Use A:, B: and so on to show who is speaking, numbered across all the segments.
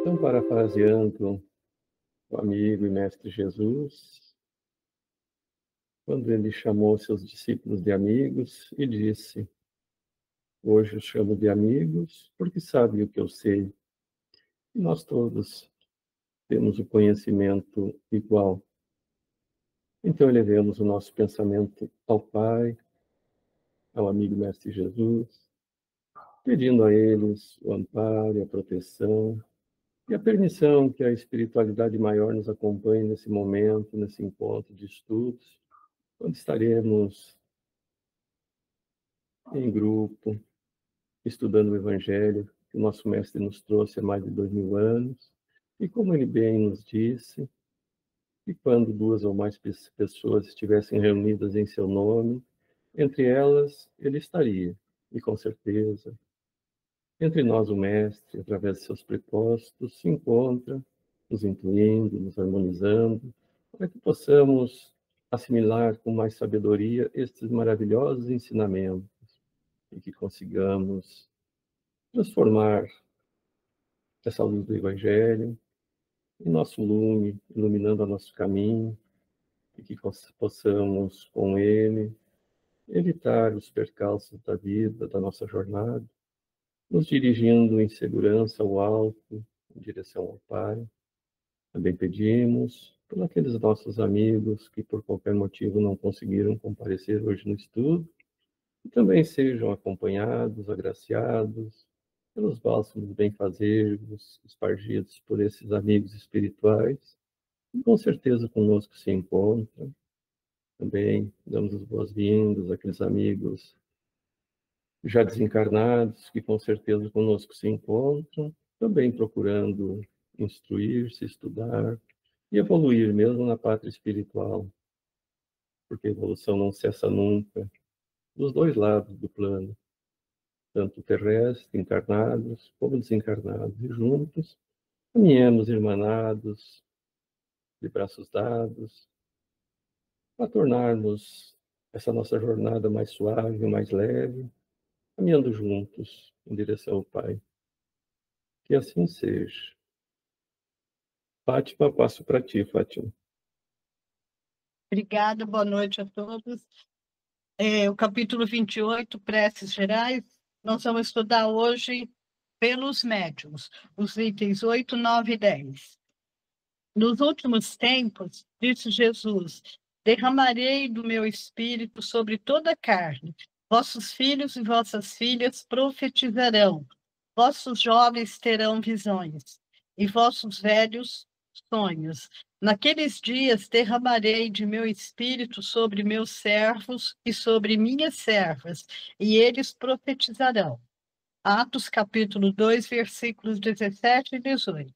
A: Então, parafraseando o amigo e mestre Jesus, quando ele chamou seus discípulos de amigos e disse: hoje os chamo de amigos porque sabem o que eu sei. E nós todos temos o conhecimento igual. Então, elevemos o nosso pensamento ao Pai, ao amigo mestre Jesus, pedindo a eles o amparo e a proteção e a permissão que a espiritualidade maior nos acompanhe nesse momento, nesse encontro de estudos, quando estaremos em grupo, estudando o Evangelho que o nosso mestre nos trouxe há mais de 2000 anos. E como ele bem nos disse, que quando duas ou mais pessoas estivessem reunidas em seu nome, entre elas ele estaria, e com certeza, entre nós o mestre, através de seus prepostos, se encontra, nos incluindo, nos harmonizando, para que possamos assimilar com mais sabedoria estes maravilhosos ensinamentos e que consigamos transformar essa luz do Evangelho em nosso lume, iluminando o nosso caminho, e que possamos, com ele, evitar os percalços da vida, da nossa jornada, nos dirigindo em segurança ao alto, em direção ao Pai. Também pedimos por aqueles nossos amigos que, por qualquer motivo, não conseguiram comparecer hoje no estudo, que também sejam acompanhados, agraciados, pelos bálsamos benfazeres espargidos por esses amigos espirituais, e com certeza conosco se encontram. Também damos as boas-vindas àqueles amigos já desencarnados, que com certeza conosco se encontram, também procurando instruir-se, estudar e evoluir mesmo na pátria espiritual, porque a evolução não cessa nunca, dos dois lados do plano, tanto terrestre, encarnados, como desencarnados, e juntos caminhamos irmanados, de braços dados, para tornarmos essa nossa jornada mais suave, mais leve, caminhando juntos em direção ao Pai. Que assim seja. Fátima, passo para ti, Fátima.
B: Obrigada, boa noite a todos. O capítulo 28, preces gerais, nós vamos estudar hoje pelos médiuns, os itens 8, 9 e 10. Nos últimos tempos, disse Jesus, derramarei do meu espírito sobre toda a carne. Vossos filhos e vossas filhas profetizarão, vossos jovens terão visões, e vossos velhos sonhos. Naqueles dias derramarei de meu espírito sobre meus servos e sobre minhas servas, e eles profetizarão. Atos capítulo 2, versículos 17 e 18.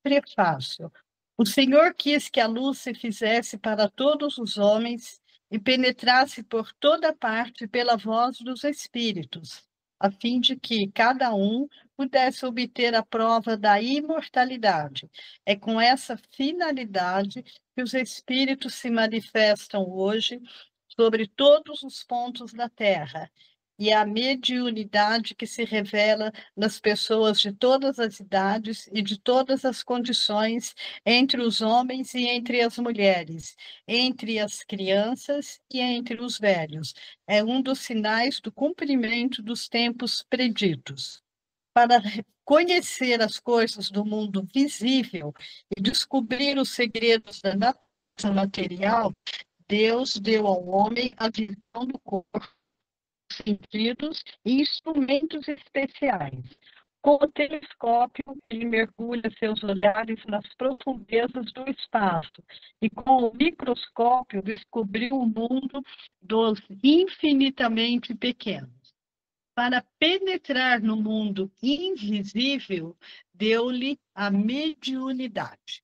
B: Prefácio. O Senhor quis que a luz se fizesse para todos os homens e penetrasse por toda parte pela voz dos Espíritos, a fim de que cada um pudesse obter a prova da imortalidade. É com essa finalidade que os Espíritos se manifestam hoje sobre todos os pontos da Terra, e a mediunidade que se revela nas pessoas de todas as idades e de todas as condições, entre os homens e entre as mulheres, entre as crianças e entre os velhos. É um dos sinais do cumprimento dos tempos preditos. Para conhecer as coisas do mundo visível e descobrir os segredos da natureza material, Deus deu ao homem a visão do corpo, sentidos e instrumentos especiais. Com o telescópio, ele mergulha seus olhares nas profundezas do espaço e com o microscópio descobriu o mundo dos infinitamente pequenos. Para penetrar no mundo invisível, deu-lhe a mediunidade.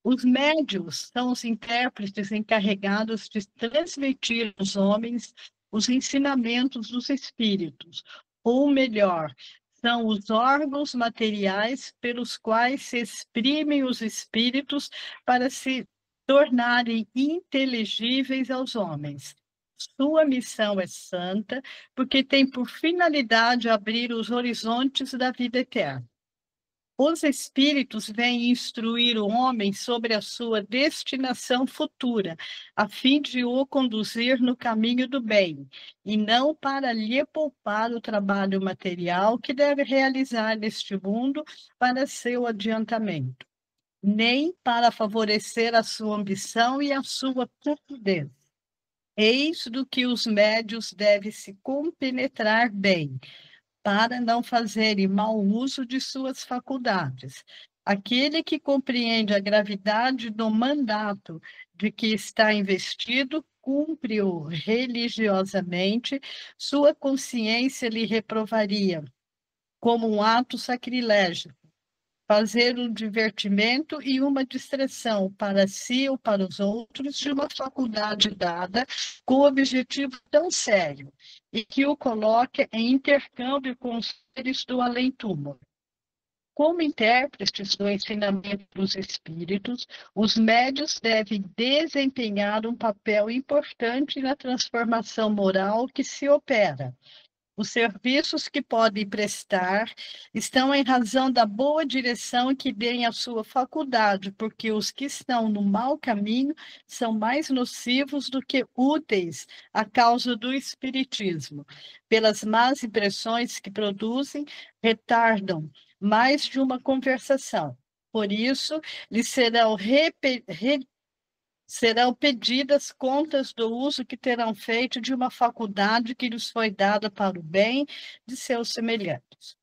B: Os médiuns são os intérpretes encarregados de transmitir aos homens os ensinamentos dos espíritos, ou melhor, são os órgãos materiais pelos quais se exprimem os espíritos para se tornarem inteligíveis aos homens. Sua missão é santa, porque tem por finalidade abrir os horizontes da vida eterna. Os espíritos vêm instruir o homem sobre a sua destinação futura, a fim de o conduzir no caminho do bem, e não para lhe poupar o trabalho material que deve realizar neste mundo para seu adiantamento, nem para favorecer a sua ambição e a sua cupidez. Eis do que os médios devem se compenetrar bem, para não fazerem mau uso de suas faculdades. Aquele que compreende a gravidade do mandato de que está investido, cumpre-o religiosamente, sua consciência lhe reprovaria como um ato sacrilégio, fazer um divertimento e uma distração para si ou para os outros de uma faculdade dada com objetivo tão sério e que o coloque em intercâmbio com os seres do além-túmulo. Como intérpretes do ensinamento dos espíritos, os médios devem desempenhar um papel importante na transformação moral que se opera. Os serviços que podem prestar estão em razão da boa direção que deem à sua faculdade, porque os que estão no mau caminho são mais nocivos do que úteis à causa do espiritismo. Pelas más impressões que produzem, retardam mais de uma conversação. Por isso, lhes serão pedidas contas do uso que terão feito de uma faculdade que lhes foi dada para o bem de seus semelhantes.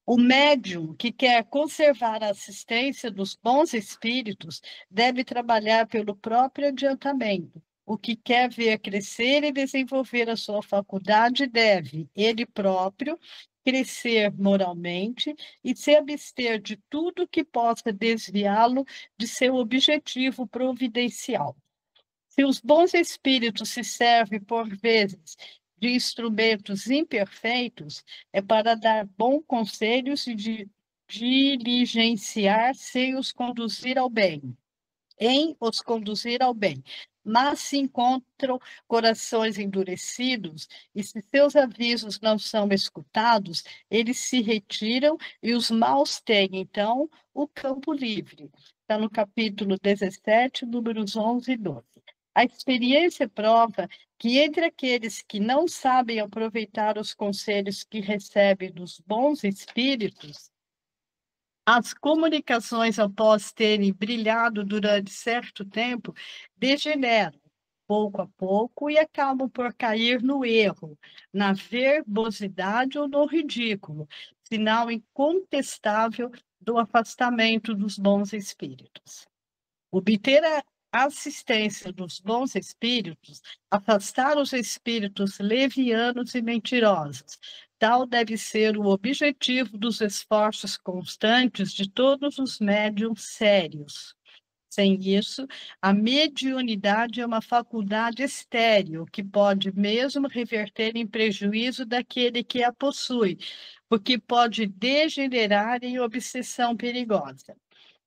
B: O médium que quer conservar a assistência dos bons espíritos deve trabalhar pelo próprio adiantamento. O que quer ver crescer e desenvolver a sua faculdade deve, ele próprio, crescer moralmente e se abster de tudo que possa desviá-lo de seu objetivo providencial. Se os bons espíritos se servem, por vezes, de instrumentos imperfeitos, é para dar bons conselhos e de diligenciar sem os conduzir ao bem, em os conduzir ao bem. Mas se encontram corações endurecidos, e se seus avisos não são escutados, eles se retiram e os maus têm, então, o campo livre. Está no capítulo 17, números 11 e 12. A experiência prova que entre aqueles que não sabem aproveitar os conselhos que recebem dos bons espíritos, as comunicações, após terem brilhado durante certo tempo, degeneram pouco a pouco e acabam por cair no erro, na verbosidade ou no ridículo, sinal incontestável do afastamento dos bons espíritos. Obter a assistência dos bons espíritos, afastar os espíritos levianos e mentirosos. Tal deve ser o objetivo dos esforços constantes de todos os médiuns sérios. Sem isso, a mediunidade é uma faculdade estéril, que pode mesmo reverter em prejuízo daquele que a possui, porque pode degenerar em obsessão perigosa.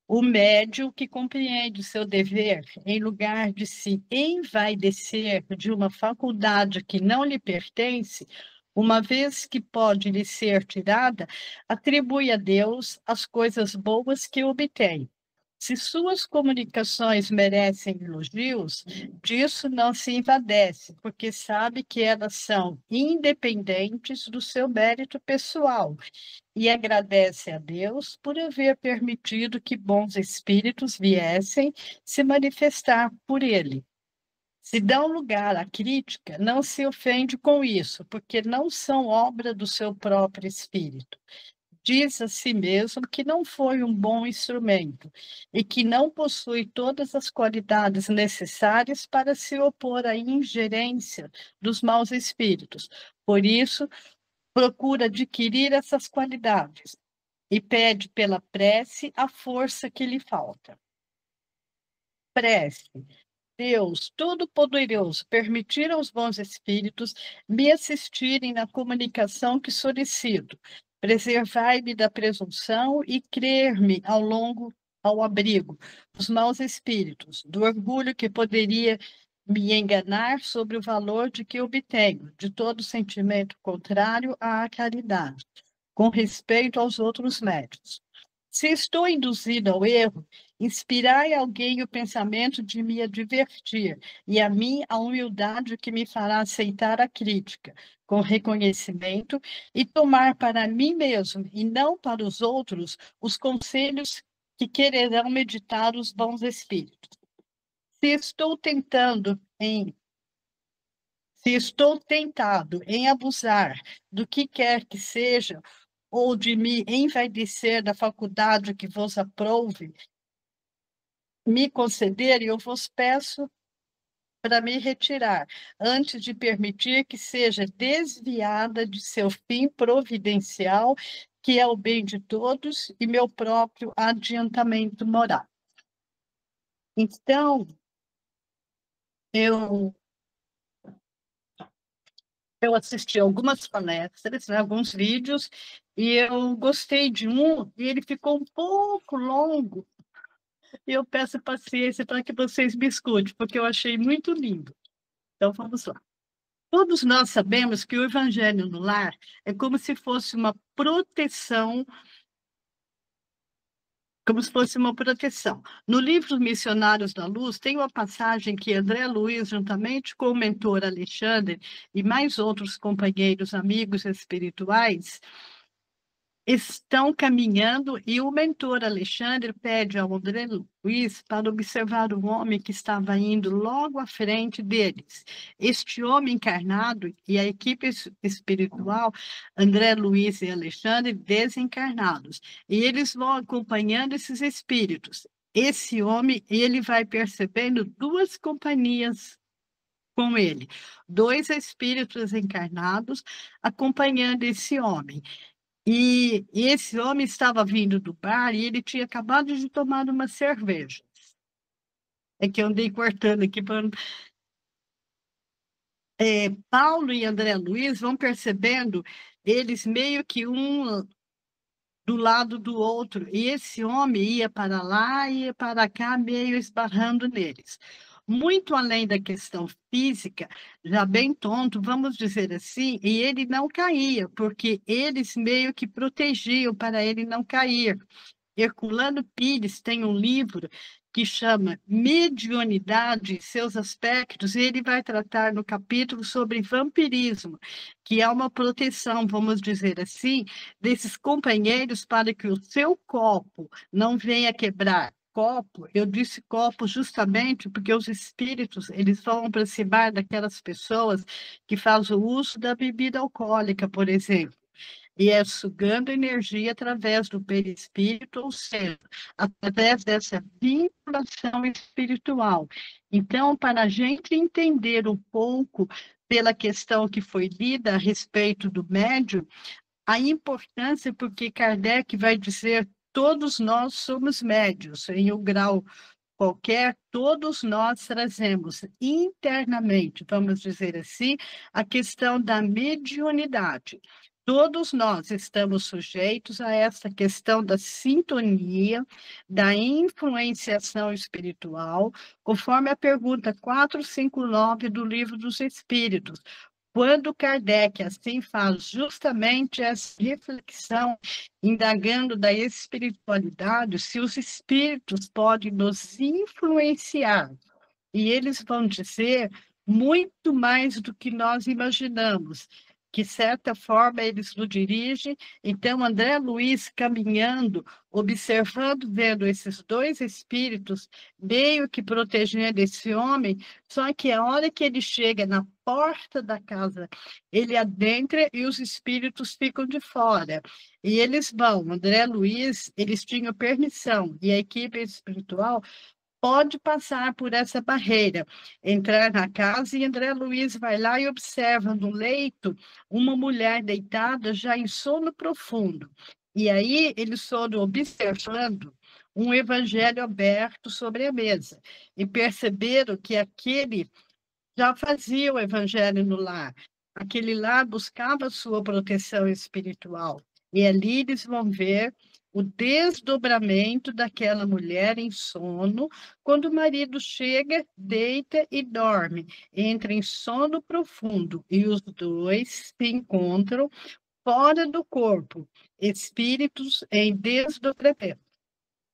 B: O médium que compreende o seu dever, em lugar de se envaidecer de uma faculdade que não lhe pertence, uma vez que pode lhe ser tirada, atribui a Deus as coisas boas que obtém. Se suas comunicações merecem elogios, disso não se envadece, porque sabe que elas são independentes do seu mérito pessoal e agradece a Deus por haver permitido que bons espíritos viessem se manifestar por ele. Se dão lugar à crítica, não se ofende com isso, porque não são obra do seu próprio espírito. Diz a si mesmo que não foi um bom instrumento e que não possui todas as qualidades necessárias para se opor à ingerência dos maus espíritos. Por isso, procura adquirir essas qualidades e pede pela prece a força que lhe falta. Prece. Deus Todo-Poderoso, permitir aos bons espíritos me assistirem na comunicação que solicito. Preservai-me da presunção e crer-me ao abrigo dos maus espíritos, do orgulho que poderia me enganar sobre o valor de que obtenho, de todo sentimento contrário à caridade, com respeito aos outros médios. Se estou induzido ao erro, inspirai alguém o pensamento de me advertir, e a mim a humildade que me fará aceitar a crítica, com reconhecimento, e tomar para mim mesmo, e não para os outros, os conselhos que quererão meditar os bons espíritos. Se estou tentado em abusar do que quer que seja, ou de me envaidecer da faculdade que vos aprouve me conceder, eu vos peço para me retirar, antes de permitir que seja desviada de seu fim providencial, que é o bem de todos e meu próprio adiantamento moral. Então, eu assisti algumas palestras, né, alguns vídeos, e eu gostei de um, e ele ficou um pouco longo, e eu peço paciência para que vocês me escutem, porque eu achei muito lindo. Então, vamos lá. Todos nós sabemos que o Evangelho no Lar é como se fosse uma proteção, No livro Missionários da Luz, tem uma passagem que André Luiz, juntamente com o mentor Alexandre e mais outros companheiros, amigos espirituais, estão caminhando e o mentor Alexandre pede ao André Luiz para observar o homem que estava indo logo à frente deles. Este homem encarnado e a equipe espiritual, André Luiz e Alexandre, desencarnados. E eles vão acompanhando esses espíritos. Esse homem, ele vai percebendo duas companhias com ele, dois espíritos encarnados acompanhando esse homem. E esse homem estava vindo do bar e ele tinha acabado de tomar uma cerveja. É que eu andei cortando aqui para... Paulo e André Luiz vão percebendo eles meio que um do lado do outro. E esse homem ia para lá e ia para cá, meio esbarrando neles. Muito além da questão física, já bem tonto, vamos dizer assim, e ele não caía, porque eles meio que protegiam para ele não cair. Herculano Pires tem um livro que chama Mediunidade e seus aspectos, e ele vai tratar no capítulo sobre vampirismo, que é uma proteção, vamos dizer assim, desses companheiros para que o seu copo não venha quebrar. Copo, eu disse copo justamente porque os espíritos, eles vão aproximar daquelas pessoas que fazem o uso da bebida alcoólica, por exemplo, e é sugando energia através do perispírito, ou seja, através dessa vinculação espiritual. Então, para a gente entender um pouco pela questão que foi lida a respeito do médium, a importância, porque Kardec vai dizer, todos nós somos médios, em um grau qualquer, todos nós trazemos internamente, vamos dizer assim, a questão da mediunidade. Todos nós estamos sujeitos a essa questão da sintonia, da influenciação espiritual, conforme a pergunta 459 do Livro dos Espíritos. Quando Kardec assim faz justamente essa reflexão, indagando da espiritualidade, se os espíritos podem nos influenciar, e eles vão dizer muito mais do que nós imaginamos, que, de certa forma, eles nos dirigem. Então, André Luiz caminhando, observando, vendo esses dois espíritos, meio que protegendo esse homem, só que a hora que ele chega na porta da casa, ele adentra e os espíritos ficam de fora. E eles vão, André Luiz, eles tinham permissão, e a equipe espiritual pode passar por essa barreira, entrar na casa, e André Luiz vai lá e observa no leito uma mulher deitada já em sono profundo. E aí eles foram observando um evangelho aberto sobre a mesa e perceberam que aquele já fazia o evangelho no lar. Aquele lar buscava sua proteção espiritual. E ali eles vão ver o desdobramento daquela mulher em sono, quando o marido chega, deita e dorme, entra em sono profundo, e os dois se encontram, fora do corpo, espíritos em desdobramento.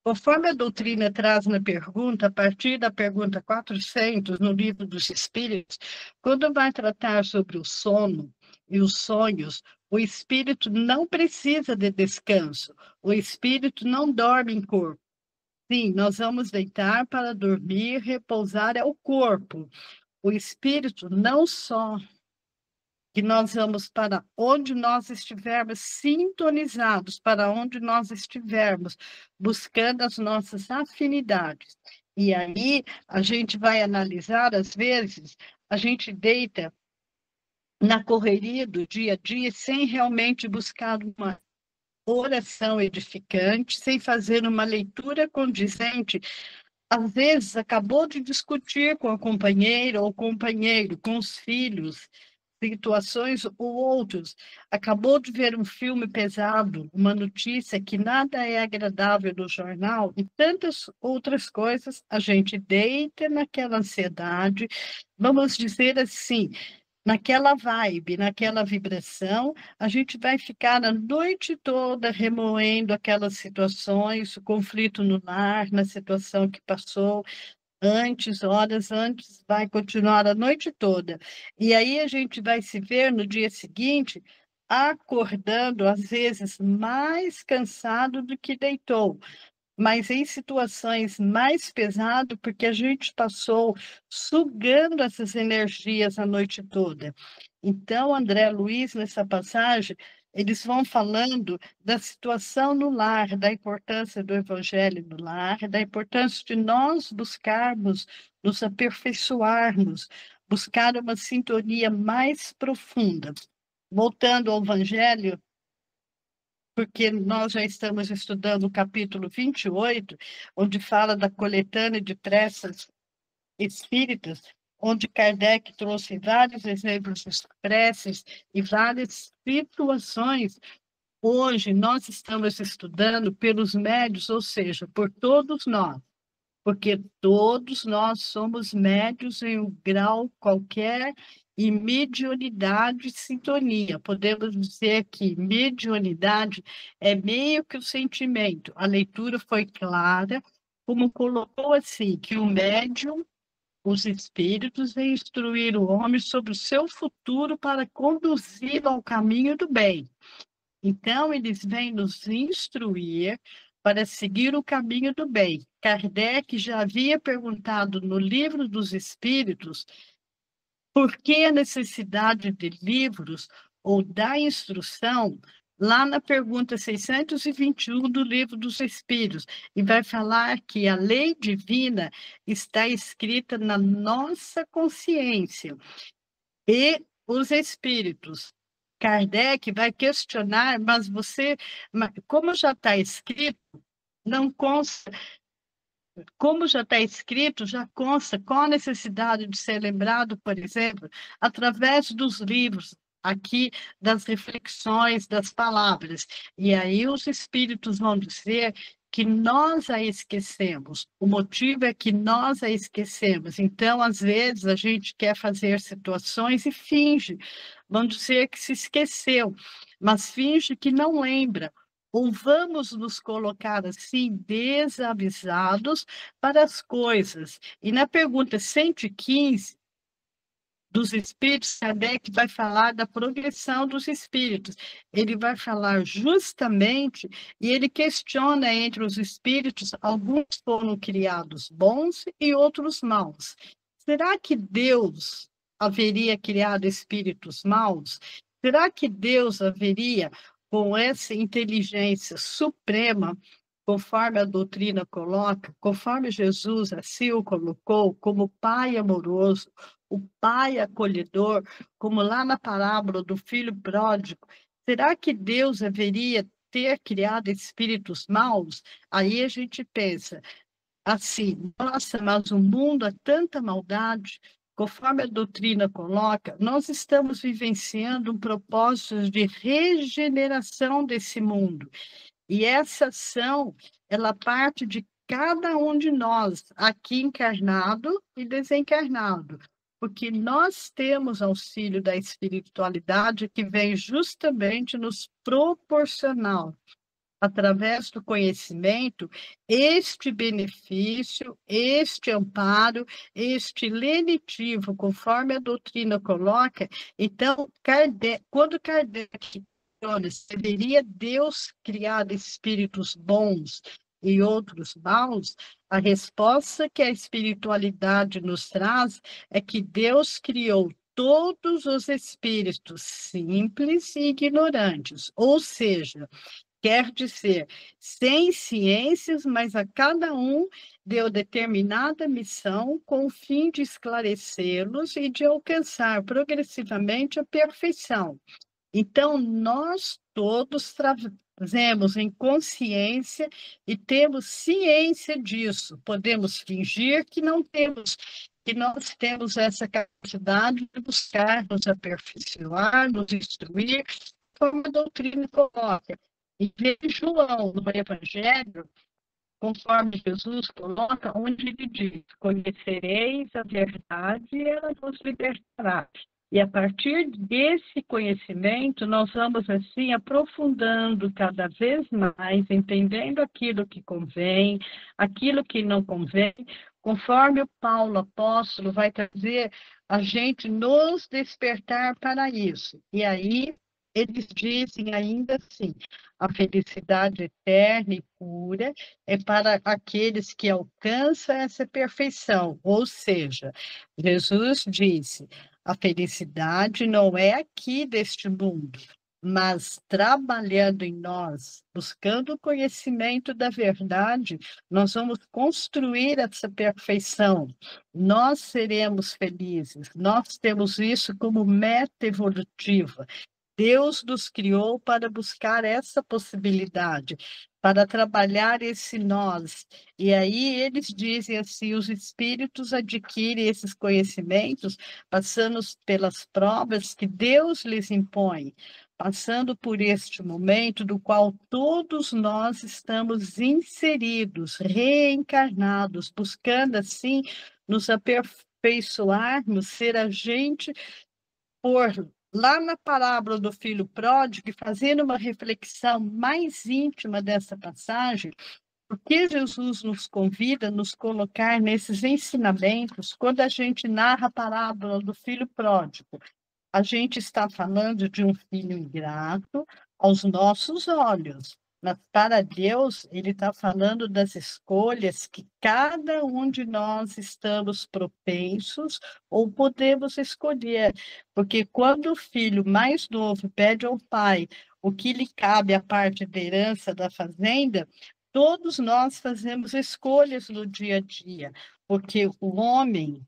B: Conforme a doutrina traz na pergunta, a partir da pergunta 400, no Livro dos Espíritos, quando vai tratar sobre o sono e os sonhos, o espírito não precisa de descanso, o espírito não dorme em corpo. Sim, nós vamos deitar para dormir, repousar é o corpo. O espírito não só que nós vamos para onde nós estivermos sintonizados, para onde nós estivermos, buscando as nossas afinidades. E aí a gente vai analisar, às vezes, a gente deita na correria do dia a dia sem realmente buscar uma oração edificante, sem fazer uma leitura condizente. Às vezes acabou de discutir com a companheira ou companheiro, com os filhos, situações ou outros, acabou de ver um filme pesado, uma notícia que nada é agradável no jornal e tantas outras coisas, a gente deita naquela ansiedade, vamos dizer assim, naquela vibe, naquela vibração, a gente vai ficar a noite toda remoendo aquelas situações, o conflito no lar, na situação que passou, antes, horas antes, vai continuar a noite toda. E aí a gente vai se ver no dia seguinte, acordando, às vezes, mais cansado do que deitou, mas em situações mais pesadas, porque a gente passou sugando essas energias a noite toda. Então, André Luiz, nessa passagem, eles vão falando da situação no lar, da importância do evangelho no lar, da importância de nós buscarmos, nos aperfeiçoarmos, buscar uma sintonia mais profunda. Voltando ao evangelho, porque nós já estamos estudando o capítulo 28, onde fala da coletânea de preces espíritas, onde Kardec trouxe vários exemplos de preces e várias situações. Hoje nós estamos estudando pelos médios, ou seja, por todos nós, porque todos nós somos médios em um grau qualquer e mediunidade e sintonia. Podemos dizer que mediunidade é meio que o sentimento. A leitura foi clara, como colocou assim, que o médium, os espíritos, vêm instruir o homem sobre o seu futuro para conduzi-lo ao caminho do bem. Então, eles vêm nos instruir para seguir o caminho do bem. Kardec já havia perguntado no Livro dos Espíritos por que a necessidade de livros ou da instrução, lá na pergunta 621 do Livro dos Espíritos, e vai falar que a lei divina está escrita na nossa consciência. E os espíritos. Kardec vai questionar, mas como já está escrito, não consta, como já está escrito, já consta qual a necessidade de ser lembrado, por exemplo, através dos livros, aqui das reflexões, das palavras. E aí os espíritos vão dizer que nós a esquecemos. O motivo é que nós a esquecemos. Então, às vezes, a gente quer fazer situações e finge. Vão dizer que se esqueceu, mas finge que não lembra. Ou vamos nos colocar assim, desavisados para as coisas. E na pergunta 115 dos espíritos, Kardec vai falar da progressão dos espíritos. Ele vai falar justamente, e ele questiona entre os espíritos, alguns foram criados bons e outros maus. Será que Deus haveria criado espíritos maus? Será que Deus haveria, com essa inteligência suprema, conforme a doutrina coloca, conforme Jesus assim o colocou, como Pai amoroso, o Pai acolhedor, como lá na parábola do filho pródigo, será que Deus haveria ter criado espíritos maus? Aí a gente pensa assim, nossa, mas o mundo há tanta maldade. Conforme a doutrina coloca, nós estamos vivenciando um propósito de regeneração desse mundo. E essa ação, ela parte de cada um de nós, aqui encarnado e desencarnado. porque nós temos auxílio da espiritualidade que vem justamente nos proporcionar, através do conhecimento, este benefício, este amparo, este lenitivo, conforme a doutrina coloca. Então, quando Kardec questiona se deveria Deus criar espíritos bons e outros maus, a resposta que a espiritualidade nos traz é que Deus criou todos os espíritos simples e ignorantes, ou seja, quer dizer, sem ciências, mas a cada um deu determinada missão com o fim de esclarecê-los e de alcançar progressivamente a perfeição. Então, nós todos trazemos em consciência e temos ciência disso. Podemos fingir que não temos, que nós temos essa capacidade de buscar nos aperfeiçoar, nos instruir, como a doutrina coloca. E veja João, no Evangelho, conforme Jesus coloca, onde ele diz: conhecereis a verdade e ela vos libertará. E a partir desse conhecimento, nós vamos assim aprofundando cada vez mais, entendendo aquilo que convém, aquilo que não convém, conforme o Paulo apóstolo vai trazer a gente nos despertar para isso. E aí eles dizem ainda assim: a felicidade eterna e pura é para aqueles que alcançam essa perfeição. Ou seja, Jesus disse: a felicidade não é aqui deste mundo, mas trabalhando em nós, buscando o conhecimento da verdade, nós vamos construir essa perfeição. Nós seremos felizes. Nós temos isso como meta evolutiva. Deus nos criou para buscar essa possibilidade, para trabalhar esse nós. E aí eles dizem assim: os espíritos adquirem esses conhecimentos passando pelas provas que Deus lhes impõe, passando por este momento do qual todos nós estamos inseridos, reencarnados, buscando assim nos aperfeiçoarmos, ser agente por lá na parábola do filho pródigo, e fazendo uma reflexão mais íntima dessa passagem, porque Jesus nos convida a nos colocar nesses ensinamentos. Quando a gente narra a parábola do filho pródigo, a gente está falando de um filho ingrato aos nossos olhos, mas para Deus, ele está falando das escolhas que cada um de nós estamos propensos ou podemos escolher. Porque quando o filho mais novo pede ao pai o que lhe cabe a parte da herança da fazenda, todos nós fazemos escolhas no dia a dia, porque o homem,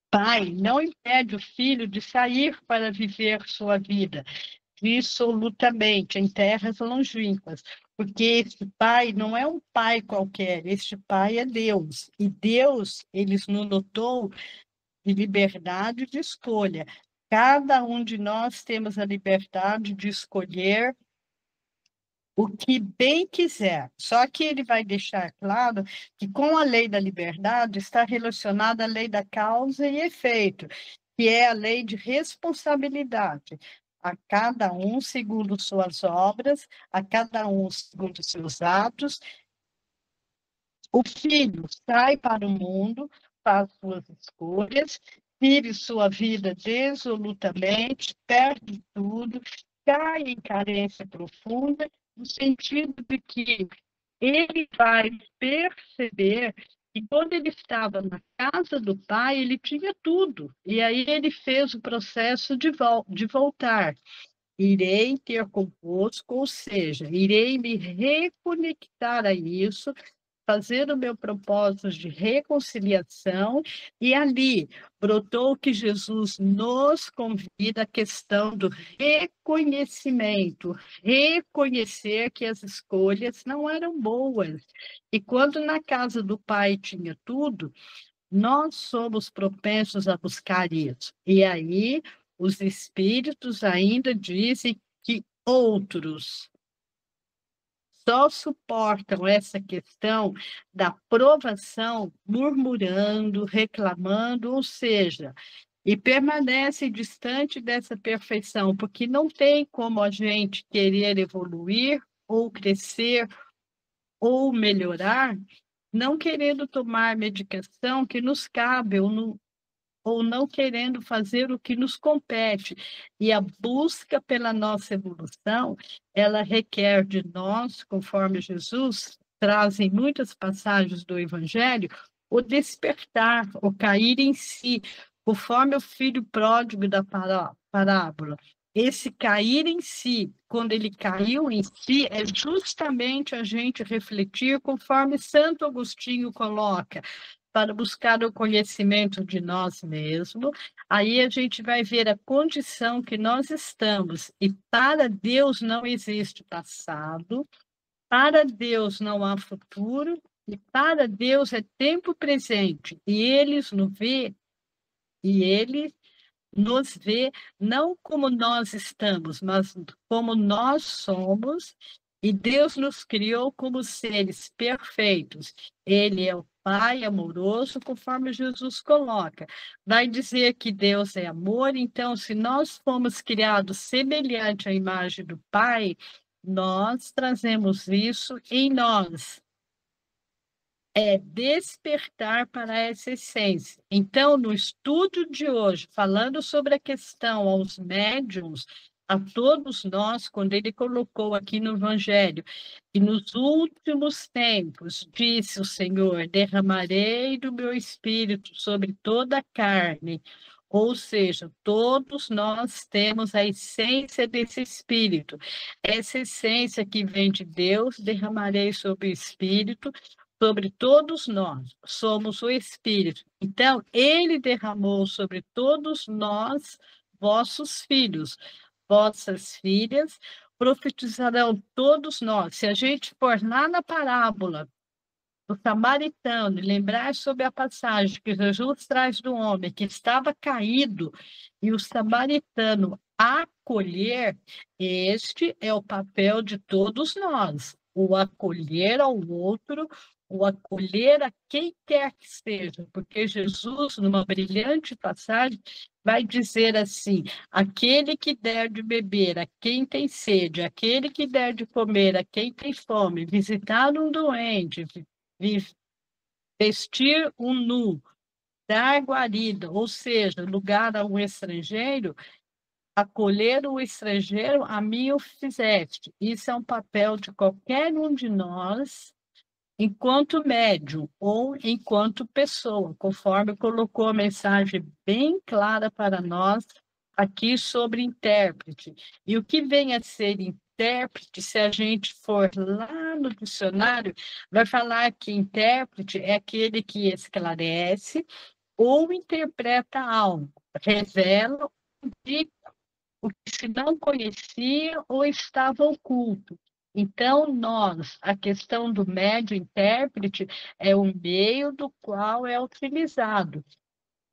B: pai, não impede o filho de sair para viver sua vida, dissolutamente, em terras longínquas, porque este pai não é um pai qualquer, este pai é Deus, e Deus, ele nos dotou de liberdade de escolha. Cada um de nós temos a liberdade de escolher o que bem quiser. Só que ele vai deixar claro que com a lei da liberdade está relacionada a lei da causa e efeito, que é a lei de responsabilidade. A cada um segundo suas obras, a cada um segundo seus atos. O filho sai para o mundo, faz suas escolhas, vive sua vida dissolutamente, perde tudo, cai em carência profunda, no sentido de que ele vai perceber que quando ele estava na casa do pai, ele tinha tudo. E aí ele fez o processo de voltar. Irei ter convosco, ou seja, irei me reconectar a isso, fazer o meu propósito de reconciliação, e ali brotou que Jesus nos convida a questão do reconhecimento, reconhecer que as escolhas não eram boas. E quando na casa do Pai tinha tudo, nós somos propensos a buscar isso. E aí os espíritos ainda dizem que outros só suportam essa questão da provação murmurando, reclamando, ou seja, e permanece distante dessa perfeição, porque não tem como a gente querer evoluir ou crescer ou melhorar, não querendo tomar medicação que nos cabe ou não querendo fazer o que nos compete. E a busca pela nossa evolução, ela requer de nós, conforme Jesus traz em muitas passagens do Evangelho, o despertar, o cair em si, conforme o filho pródigo da parábola. Esse cair em si, quando ele caiu em si, é justamente a gente refletir conforme Santo Agostinho coloca, para buscar o conhecimento de nós mesmos, aí a gente vai ver a condição que nós estamos. E para Deus não existe passado, para Deus não há futuro, e para Deus é tempo presente. E Ele nos vê não como nós estamos, mas como nós somos, e Deus nos criou como seres perfeitos. Ele é o Pai amoroso, conforme Jesus coloca. Vai dizer que Deus é amor, então, se nós fomos criados semelhante à imagem do Pai, nós trazemos isso em nós. É despertar para essa essência. Então, no estudo de hoje, falando sobre a questão aos médiuns, a todos nós, quando ele colocou aqui no Evangelho, e nos últimos tempos, disse o Senhor, derramarei do meu espírito sobre toda a carne. Ou seja, todos nós temos a essência desse espírito. Essa essência que vem de Deus, derramarei sobre o espírito, sobre todos nós, somos o Espírito. Então, ele derramou sobre todos nós, vossos filhos, vossas filhas, profetizarão todos nós. Se a gente for lá na parábola do samaritano, e lembrar sobre a passagem que Jesus traz do homem que estava caído, e o samaritano acolher, este é o papel de todos nós, o acolher ao outro, o acolher a quem quer que seja, porque Jesus, numa brilhante passagem, vai dizer assim: aquele que der de beber a quem tem sede, aquele que der de comer a quem tem fome, visitar um doente, vestir um nu, dar guarida, ou seja, lugar a um estrangeiro, acolher o estrangeiro, a mim o fizeste. Isso é um papel de qualquer um de nós, enquanto médium ou enquanto pessoa, conforme colocou a mensagem bem clara para nós aqui sobre intérprete. E o que vem a ser intérprete, se a gente for lá no dicionário, vai falar que intérprete é aquele que esclarece ou interpreta algo, revela o que se não conhecia ou estava oculto. Então, a questão do médio intérprete é o meio do qual é utilizado.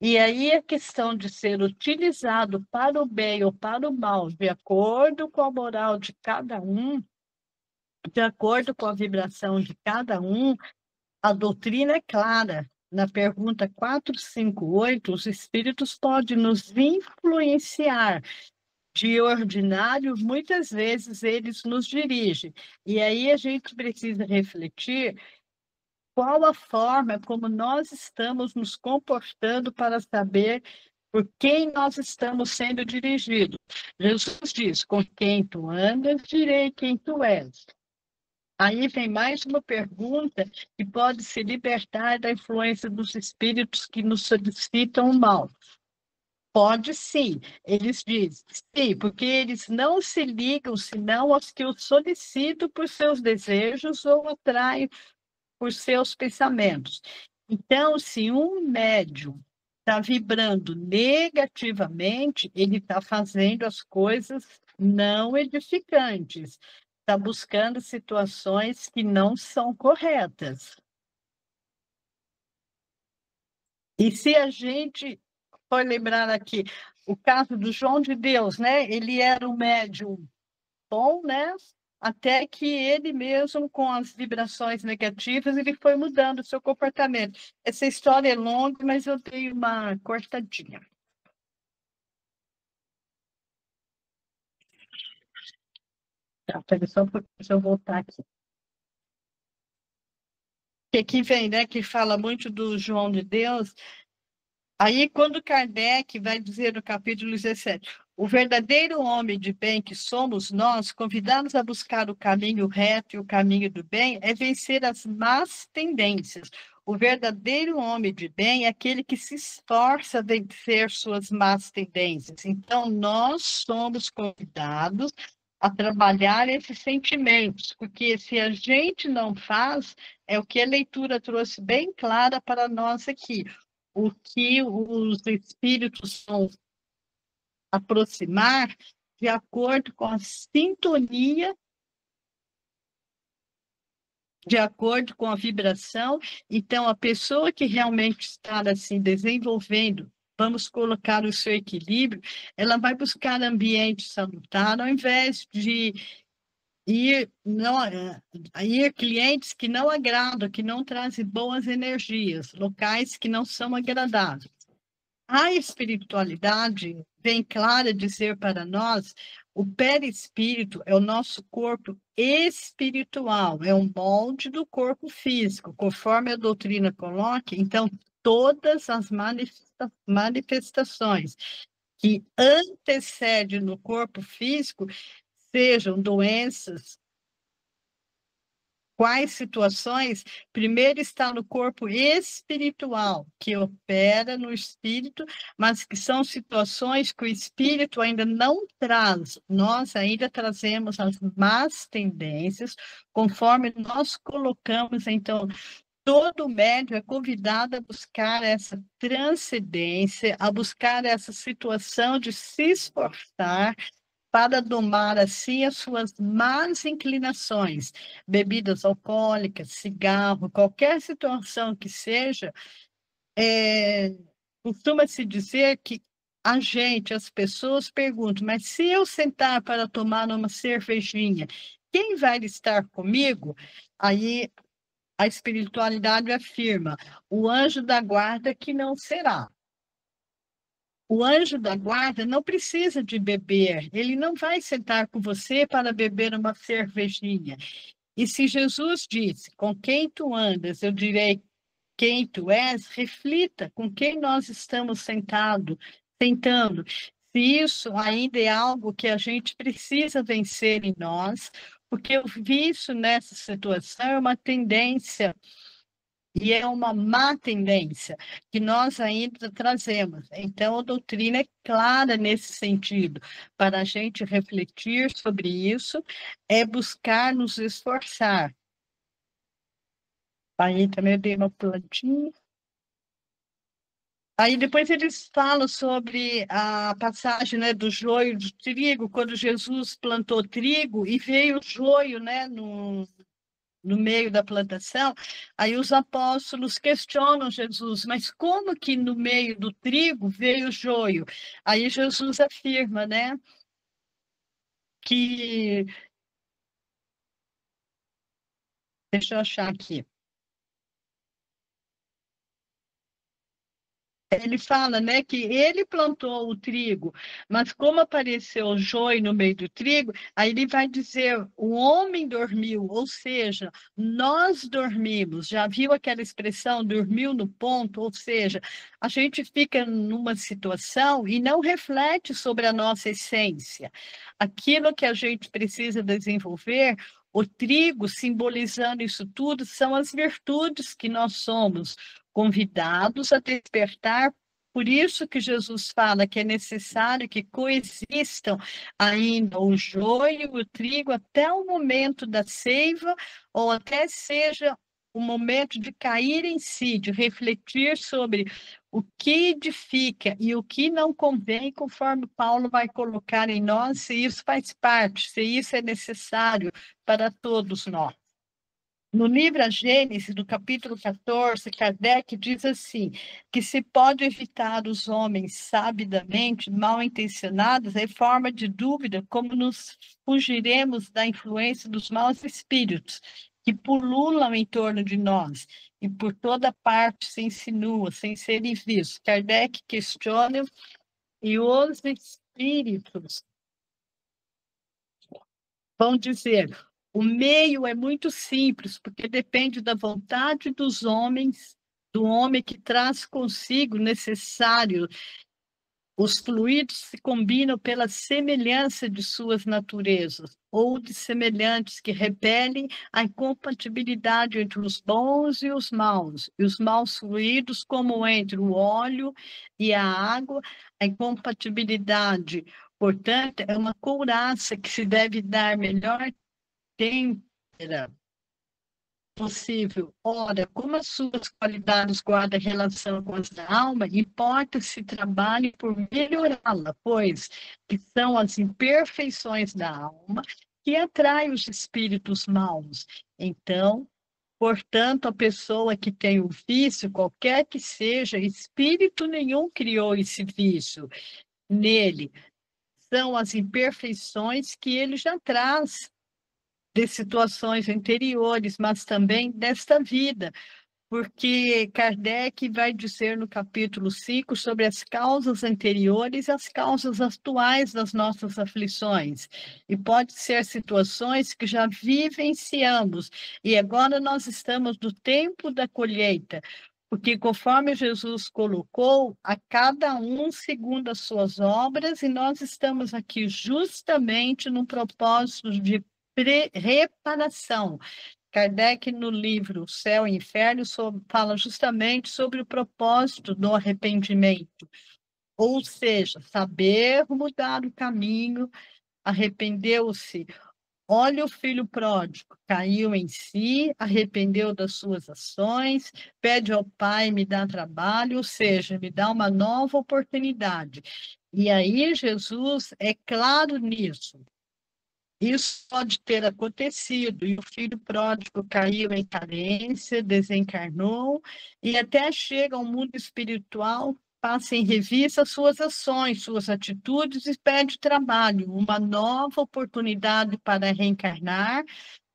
B: E aí a questão de ser utilizado para o bem ou para o mal, de acordo com a moral de cada um, de acordo com a vibração de cada um, a doutrina é clara. Na pergunta 458, os espíritos podem nos influenciar. De ordinário, muitas vezes eles nos dirigem. E aí a gente precisa refletir qual a forma como nós estamos nos comportando para saber por quem nós estamos sendo dirigidos. Jesus diz: com quem tu andas, direi quem tu és. Aí vem mais uma pergunta que pode se libertar da influência dos espíritos que nos solicitam o mal. Pode sim, eles dizem, sim, porque eles não se ligam senão aos que os solicitam por seus desejos ou atraem por seus pensamentos. Então, se um médium está vibrando negativamente, ele está fazendo as coisas não edificantes, está buscando situações que não são corretas. E se a gente for lembrar aqui o caso do João de Deus, né? Ele era um médium bom, né? até que ele mesmo, com as vibrações negativas, ele foi mudando o seu comportamento. Essa história é longa, mas eu dei uma cortadinha. Tá, pera só um pouquinho, deixa eu voltar aqui. Que aqui vem, né, que fala muito do João de Deus. Aí, quando Kardec vai dizer no capítulo 17, o verdadeiro homem de bem que somos nós, convidados a buscar o caminho reto e o caminho do bem, é vencer as más tendências. O verdadeiro homem de bem é aquele que se esforça a vencer suas más tendências. Então, nós somos convidados a trabalhar esses sentimentos, porque se a gente não faz, é o que a leitura trouxe bem clara para nós aqui. O que os espíritos vão aproximar de acordo com a sintonia, de acordo com a vibração. Então, a pessoa que realmente está assim desenvolvendo, vamos colocar o seu equilíbrio, ela vai buscar ambiente salutar, ao invés de ir clientes que não agradam, que não trazem boas energias, locais que não são agradáveis. A espiritualidade vem clara dizer para nós, o perispírito é o nosso corpo espiritual, é um molde do corpo físico, conforme a doutrina coloca. Então, todas as manifestações que antecedem no corpo físico, sejam doenças, quais situações, primeiro está no corpo espiritual, que opera no espírito, mas que são situações que o espírito ainda não traz. Nós ainda trazemos as más tendências, conforme nós colocamos, então, todo médium é convidado a buscar essa transcendência, a buscar essa situação de se esforçar para domar assim as suas más inclinações, bebidas alcoólicas, cigarro, qualquer situação que seja, costuma-se dizer que a gente, as pessoas perguntam, mas se eu sentar para tomar uma cervejinha, quem vai estar comigo? Aí a espiritualidade afirma, o anjo da guarda que não será. O anjo da guarda não precisa de beber, ele não vai sentar com você para beber uma cervejinha. E se Jesus disse, com quem tu andas, eu direi quem tu és, reflita com quem nós estamos sentando. Se isso ainda é algo que a gente precisa vencer em nós, porque eu vi isso nessa situação, é uma tendência e é uma má tendência que nós ainda trazemos. Então, a doutrina é clara nesse sentido. Para a gente refletir sobre isso, é buscar nos esforçar. Aí também eu dei uma plantinha. Aí depois eles falam sobre a passagem, né, do joio do trigo, quando Jesus plantou trigo e veio o joio, né, no meio da plantação, aí os apóstolos questionam Jesus, mas como que no meio do trigo veio o joio? Aí Jesus afirma, né, que... Deixa eu achar aqui. Ele fala, né, que ele plantou o trigo, mas como apareceu o joio no meio do trigo, aí ele vai dizer, o homem dormiu, ou seja, nós dormimos. Já viu aquela expressão, dormiu no ponto? Ou seja, a gente fica numa situação e não reflete sobre a nossa essência. Aquilo que a gente precisa desenvolver, o trigo, simbolizando isso tudo, são as virtudes que nós somos convidados a despertar. Por isso que Jesus fala que é necessário que coexistam ainda o joio e o trigo até o momento da ceifa, ou até seja o momento de cair em si, de refletir sobre o que edifica e o que não convém, conforme Paulo vai colocar em nós, se isso faz parte, se isso é necessário para todos nós. No livro A Gênese, no capítulo 14, Kardec diz assim, que se pode evitar os homens sabidamente mal intencionados em forma de dúvida, como nos fugiremos da influência dos maus espíritos que pululam em torno de nós e por toda parte se insinuam, sem serem vistos. Kardec questiona e os espíritos vão dizer, o meio é muito simples, porque depende da vontade dos homens, do homem que traz consigo necessário. Os fluidos se combinam pela semelhança de suas naturezas, ou de semelhantes que repelem a incompatibilidade entre os bons e os maus fluidos, como entre o óleo e a água, a incompatibilidade, portanto, é uma couraça que se deve dar melhor têmpera possível. Ora, como as suas qualidades guardam relação com as da alma, importa se trabalhe por melhorá-la, pois que são as imperfeições da alma que atraem os espíritos maus. Então, portanto, a pessoa que tem o vício, qualquer que seja, espírito nenhum criou esse vício nele. São as imperfeições que ele já traz de situações anteriores, mas também desta vida, porque Kardec vai dizer no capítulo 5 sobre as causas anteriores e as causas atuais das nossas aflições. E pode ser situações que já vivenciamos, e agora nós estamos no tempo da colheita, porque conforme Jesus colocou, a cada um segundo as suas obras, e nós estamos aqui justamente no propósito de reparação. Kardec, no livro O Céu e o Inferno, fala justamente sobre o propósito do arrependimento, ou seja, saber mudar o caminho, arrependeu-se. Olha o filho pródigo, caiu em si, arrependeu das suas ações, pede ao pai, me dá trabalho, ou seja, me dá uma nova oportunidade. E aí Jesus é claro nisso. Isso pode ter acontecido, e o filho pródigo caiu em carência, desencarnou, e até chega ao mundo espiritual, passa em revista suas ações, suas atitudes e pede trabalho, uma nova oportunidade para reencarnar,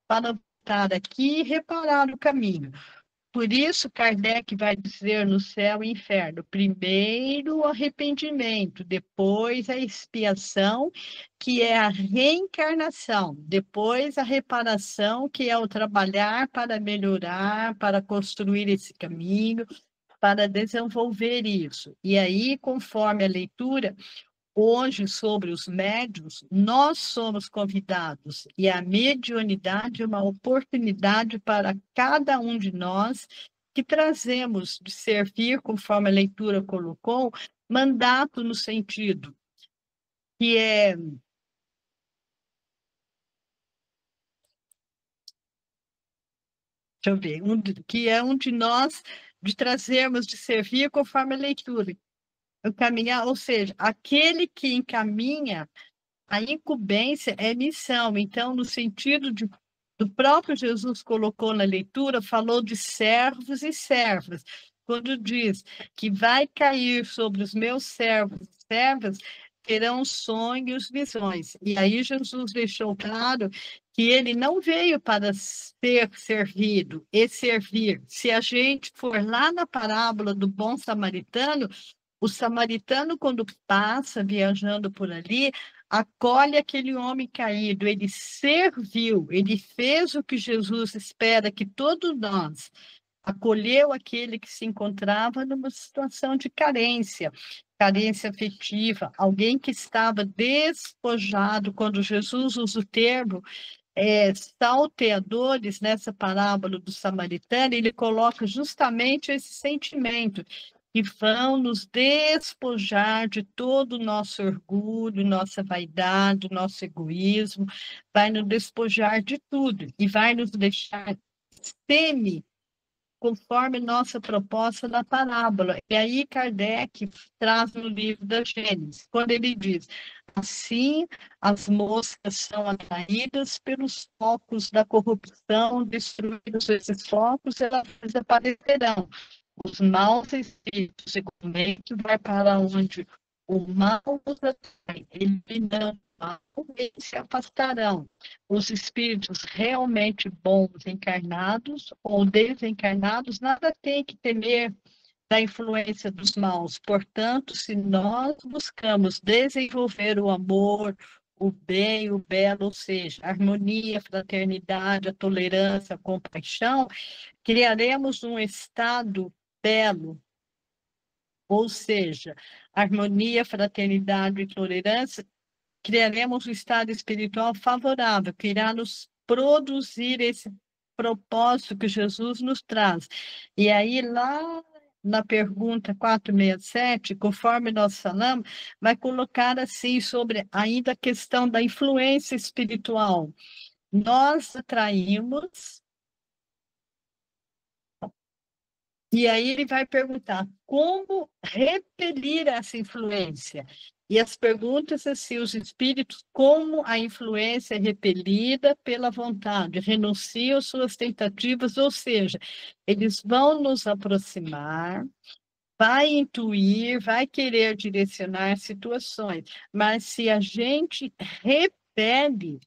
B: para voltar aqui e reparar o caminho. Por isso, Kardec vai dizer no céu e inferno, primeiro o arrependimento, depois a expiação, que é a reencarnação, depois a reparação, que é o trabalhar para melhorar, para construir esse caminho, para desenvolver isso. E aí, conforme a leitura, hoje, sobre os médiuns, nós somos convidados, e a mediunidade é uma oportunidade para cada um de nós que trazemos de servir, conforme a leitura colocou, mandato no sentido que é, deixa eu ver, que é um de nós de trazermos de servir conforme a leitura. Caminhar, ou seja, aquele que encaminha. A incumbência é missão, então, no sentido do próprio Jesus colocou na leitura, falou de servos e servas. Quando diz que vai cair sobre os meus servos e servas, terão sonhos, visões. E aí Jesus deixou claro que ele não veio para ser servido e servir. Se a gente for lá na parábola do bom samaritano, o samaritano, quando passa viajando por ali, acolhe aquele homem caído, ele serviu, ele fez o que Jesus espera que todos nós, acolheu aquele que se encontrava numa situação de carência, carência afetiva, alguém que estava despojado, quando Jesus usa o termo salteadores nessa parábola do samaritano, ele coloca justamente esse sentimento, que vão nos despojar de todo o nosso orgulho, nossa vaidade, nosso egoísmo, vai nos despojar de tudo e vai nos deixar semi conforme nossa proposta da parábola. E aí Kardec traz no livro da Gênesis, quando ele diz, Assim, as moscas são atraídas pelos focos da corrupção, destruídos esses focos, elas desaparecerão. Os maus espíritos, igualmente, vai para onde o mal os atrai, eliminando o mal, eles se afastarão. Os espíritos realmente bons, encarnados ou desencarnados, nada tem que temer da influência dos maus. Portanto, se nós buscamos desenvolver o amor, o bem, o belo, ou seja, a harmonia, a fraternidade, a tolerância, a compaixão, criaremos um estado belo, ou seja, harmonia, fraternidade e tolerância, criaremos um estado espiritual favorável, que irá nos produzir esse propósito que Jesus nos traz. E aí, lá na pergunta 467, conforme nós falamos, vai colocar assim sobre ainda a questão da influência espiritual. Nós atraímos. E aí ele vai perguntar como repelir essa influência. E as perguntas assim, os espíritos, como a influência é repelida pela vontade, renunciam suas tentativas, ou seja, eles vão nos aproximar, vai intuir, vai querer direcionar situações, mas se a gente repele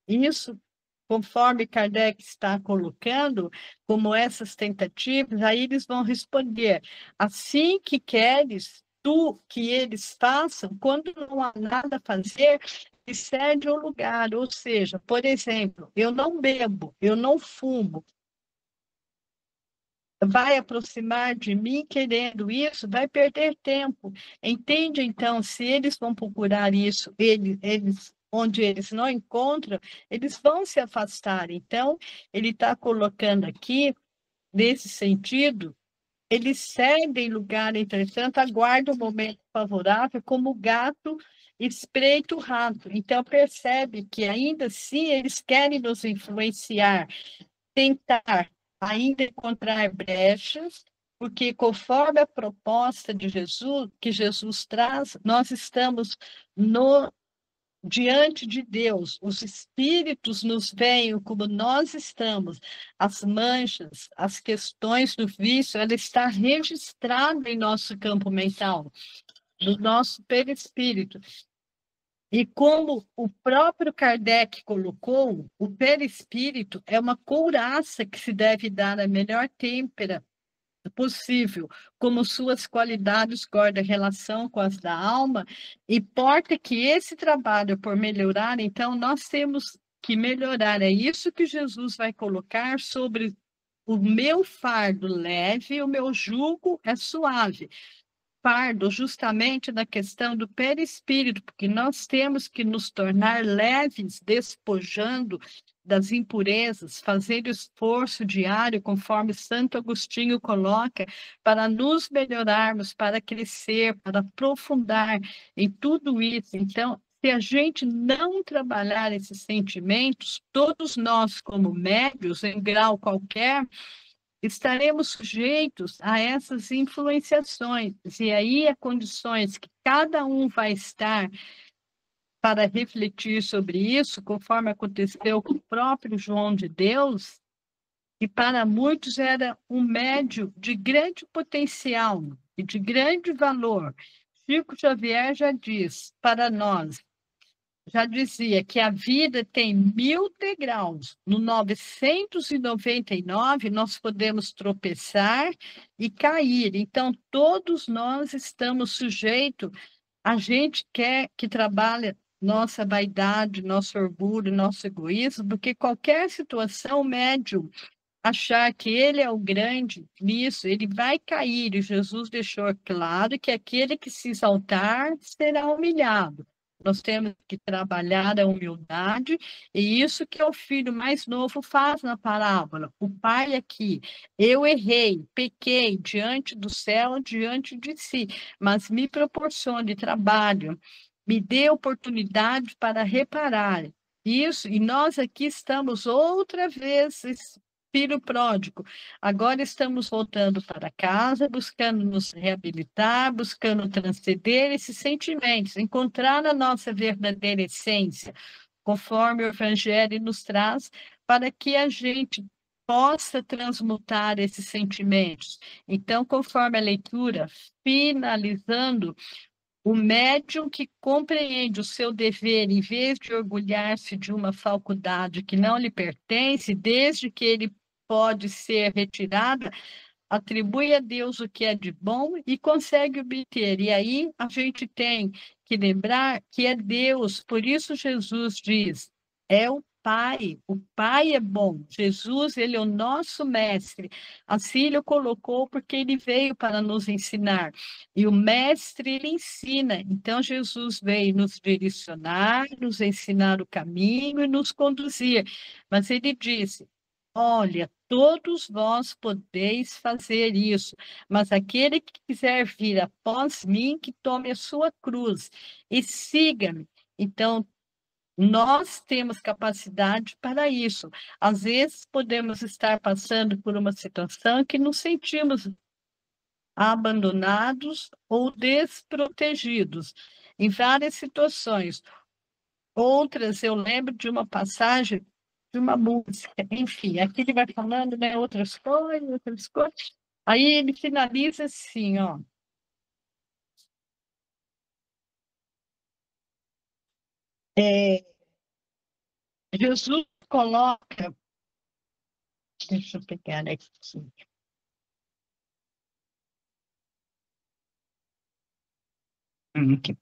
B: isso, conforme Kardec está colocando, como essas tentativas, aí eles vão responder, assim que queres tu que eles façam, quando não há nada a fazer, cede o lugar, ou seja, por exemplo, eu não bebo, eu não fumo, vai aproximar de mim querendo isso, vai perder tempo. Entende, então, se eles vão procurar isso, eles onde eles não encontram, eles vão se afastar. Então, ele está colocando aqui, nesse sentido, eles cedem lugar, entretanto, aguardam o momento favorável, como o gato espreita o rato. Então, percebe que ainda assim eles querem nos influenciar, tentar ainda encontrar brechas, porque conforme a proposta de Jesus, que Jesus traz, nós estamos diante de Deus, os espíritos nos veem como nós estamos, as manchas, as questões do vício, ela está registrada em nosso campo mental, no nosso perispírito. E como o próprio Kardec colocou, o perispírito é uma couraça que se deve dar a melhor têmpera possível, como suas qualidades guardam relação com as da alma, importa que esse trabalho por melhorar, então nós temos que melhorar. É isso que Jesus vai colocar sobre o meu fardo leve, o meu jugo é suave. Fardo justamente na questão do perispírito, porque nós temos que nos tornar leves, despojando das impurezas, fazer esforço diário, conforme Santo Agostinho coloca, para nos melhorarmos, para crescer, para aprofundar em tudo isso. Então, se a gente não trabalhar esses sentimentos, todos nós, como médios, em grau qualquer, estaremos sujeitos a essas influenciações. E aí há condições que cada um vai estar para refletir sobre isso, conforme aconteceu com o próprio João de Deus, que para muitos era um médium de grande potencial e de grande valor. Chico Xavier já diz para nós, já dizia que a vida tem 1000 degraus. No 999, nós podemos tropeçar e cair. Então, todos nós estamos sujeitos, a gente quer que trabalhe nossa vaidade, nosso orgulho, nosso egoísmo, porque qualquer situação, médium, achar que ele é o grande nisso, ele vai cair. E Jesus deixou claro que aquele que se exaltar será humilhado. Nós temos que trabalhar a humildade, e isso que é o filho mais novo faz na parábola. O pai aqui, eu errei, pequei diante do céu, diante de si, mas me proporcione trabalho, me dê oportunidade para reparar isso, e nós aqui estamos outra vez filho pródigo. Agora estamos voltando para casa, buscando nos reabilitar, buscando transcender esses sentimentos, encontrar a nossa verdadeira essência, conforme o Evangelho nos traz, para que a gente possa transmutar esses sentimentos. Então, conforme a leitura, finalizando, o médium que compreende o seu dever, em vez de orgulhar-se de uma faculdade que não lhe pertence, desde que ele pode ser retirada, atribui a Deus o que é de bom e consegue obter. E aí a gente tem que lembrar que é Deus, por isso Jesus diz, é o Pai é bom, Jesus, ele é o nosso mestre, assim ele o colocou porque ele veio para nos ensinar, e o mestre ele ensina, então Jesus veio nos direcionar, nos ensinar o caminho e nos conduzir, mas ele disse, olha, todos vós podeis fazer isso, mas aquele que quiser vir após mim, que tome a sua cruz e siga-me. Então, nós temos capacidade para isso. Às vezes, podemos estar passando por uma situação que nos sentimos abandonados ou desprotegidos, em várias situações. Outras, eu lembro de uma passagem de uma música, enfim, aqui ele vai falando, né, outras coisas. Aí ele finaliza assim, ó. Jesus coloca, deixa eu pegar aqui. Aqui.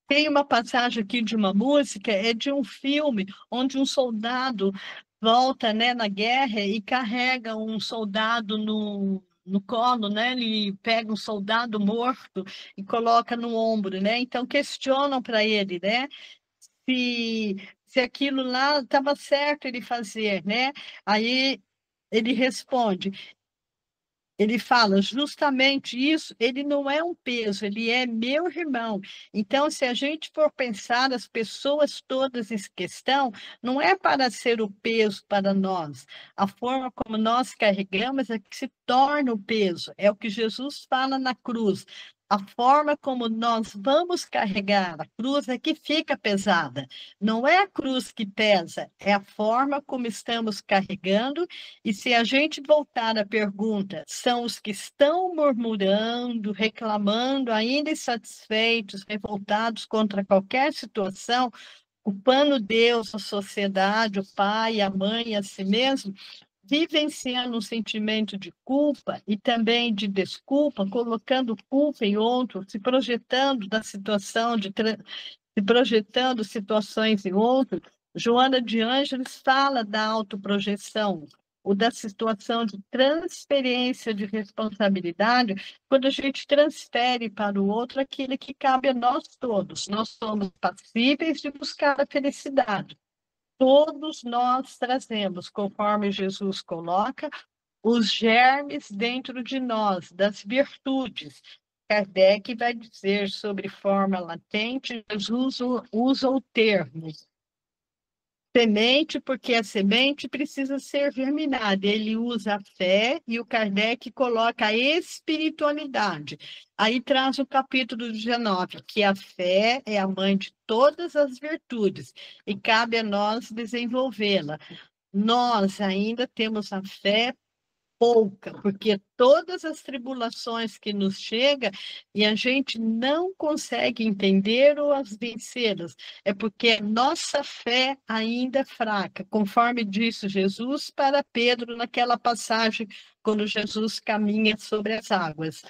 B: Tem uma passagem aqui de uma música, é de um filme, onde um soldado volta, né, na guerra e carrega um soldado no colo, né? Ele pega um soldado morto e coloca no ombro, né? Então questionam para ele, né? Se aquilo lá estava certo ele fazer, né? Aí ele responde, ele fala justamente isso, ele não é um peso, ele é meu irmão. Então, se a gente for pensar as pessoas todas em questão, não é para ser o peso para nós. A forma como nós carregamos é que se torna o peso. É o que Jesus fala na cruz. A forma como nós vamos carregar a cruz é que fica pesada. Não é a cruz que pesa, é a forma como estamos carregando. E se a gente voltar à pergunta, são os que estão murmurando, reclamando, ainda insatisfeitos, revoltados contra qualquer situação, culpando Deus, a sociedade, o pai, a mãe, a si mesmo, vivenciando um sentimento de culpa e também de desculpa, colocando culpa em outro, se projetando da situação, se projetando situações em outro. Joana de Ângeles fala da autoprojeção, ou da situação de transferência de responsabilidade, quando a gente transfere para o outro aquilo que cabe a nós todos. Nós somos passíveis de buscar a felicidade. Todos nós trazemos, conforme Jesus coloca, os germes dentro de nós, das virtudes. Kardec vai dizer sobre forma latente, Jesus usa o termo semente, porque a semente precisa ser germinada. Ele usa a fé e o Kardec coloca a espiritualidade. Aí traz o capítulo 19, que a fé é a mãe de todas as virtudes e cabe a nós desenvolvê-la. Nós ainda temos a fé pouca, porque todas as tribulações que nos chegam e a gente não consegue entender ou as vencê-las, é porque nossa fé ainda é fraca, conforme disse Jesus para Pedro naquela passagem, quando Jesus caminha sobre as águas.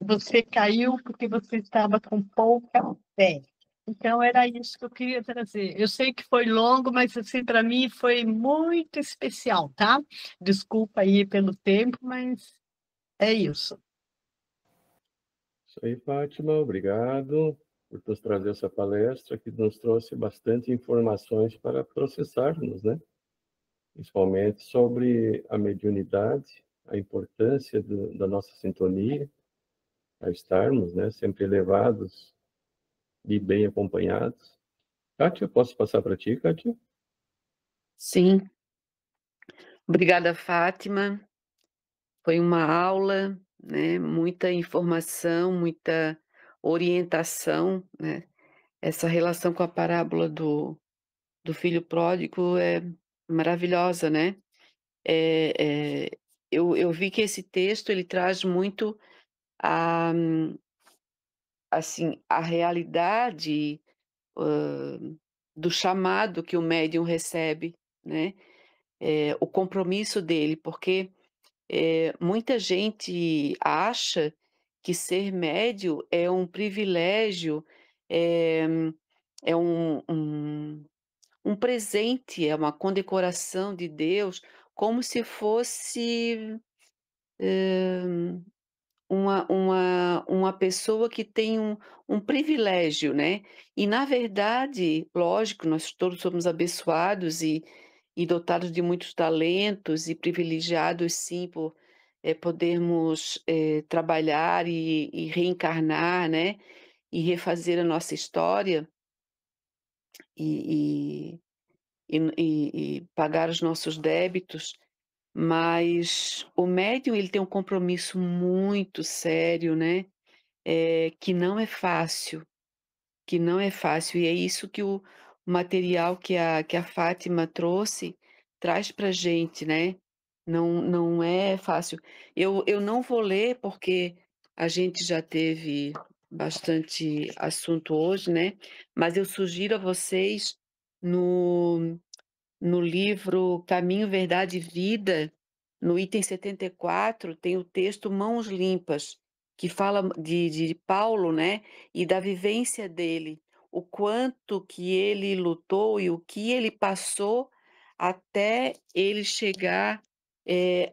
B: Você caiu porque você estava com pouca fé. Então, era isso que eu queria trazer. Eu sei que foi longo, mas assim, para mim foi muito especial, tá? Desculpa aí pelo tempo, mas é isso.
A: Isso aí, Fátima, obrigado por nos trazer essa palestra que nos trouxe bastante informações para processarmos, né? Principalmente sobre a mediunidade, a importância da nossa sintonia, a estarmos, né, sempre elevados e bem acompanhados. Kátia, posso passar para ti, Kátia?
C: Sim. Obrigada, Fátima. Foi uma aula, né, muita informação, muita orientação, né. Essa relação com a parábola do filho pródigo é maravilhosa, né. Eh eu vi que esse texto ele traz muito a assim, a realidade, hã, do chamado que o médium recebe, né, o compromisso dele, porque muita gente acha que ser médio é um privilégio, é é um presente, é uma condecoração de Deus, como se fosse, uma pessoa que tem um privilégio, né. E na verdade, lógico, nós todos somos abençoados e dotados de muitos talentos e privilegiados sim por, podermos, trabalhar e reencarnar, né, e refazer a nossa história e e pagar os nossos débitos, mas o médium ele tem um compromisso muito sério, né. Que não é fácil, que não é fácil, e é isso que o material que a Fátima trouxe, traz pra gente, né. Não é fácil. Eu não vou ler, porque a gente já teve bastante assunto hoje, né, mas eu sugiro a vocês no livro Caminho, Verdade e Vida, no item 74, tem o texto Mãos Limpas, que fala de Paulo, né, e da vivência dele, o quanto que ele lutou e o que ele passou até ele chegar,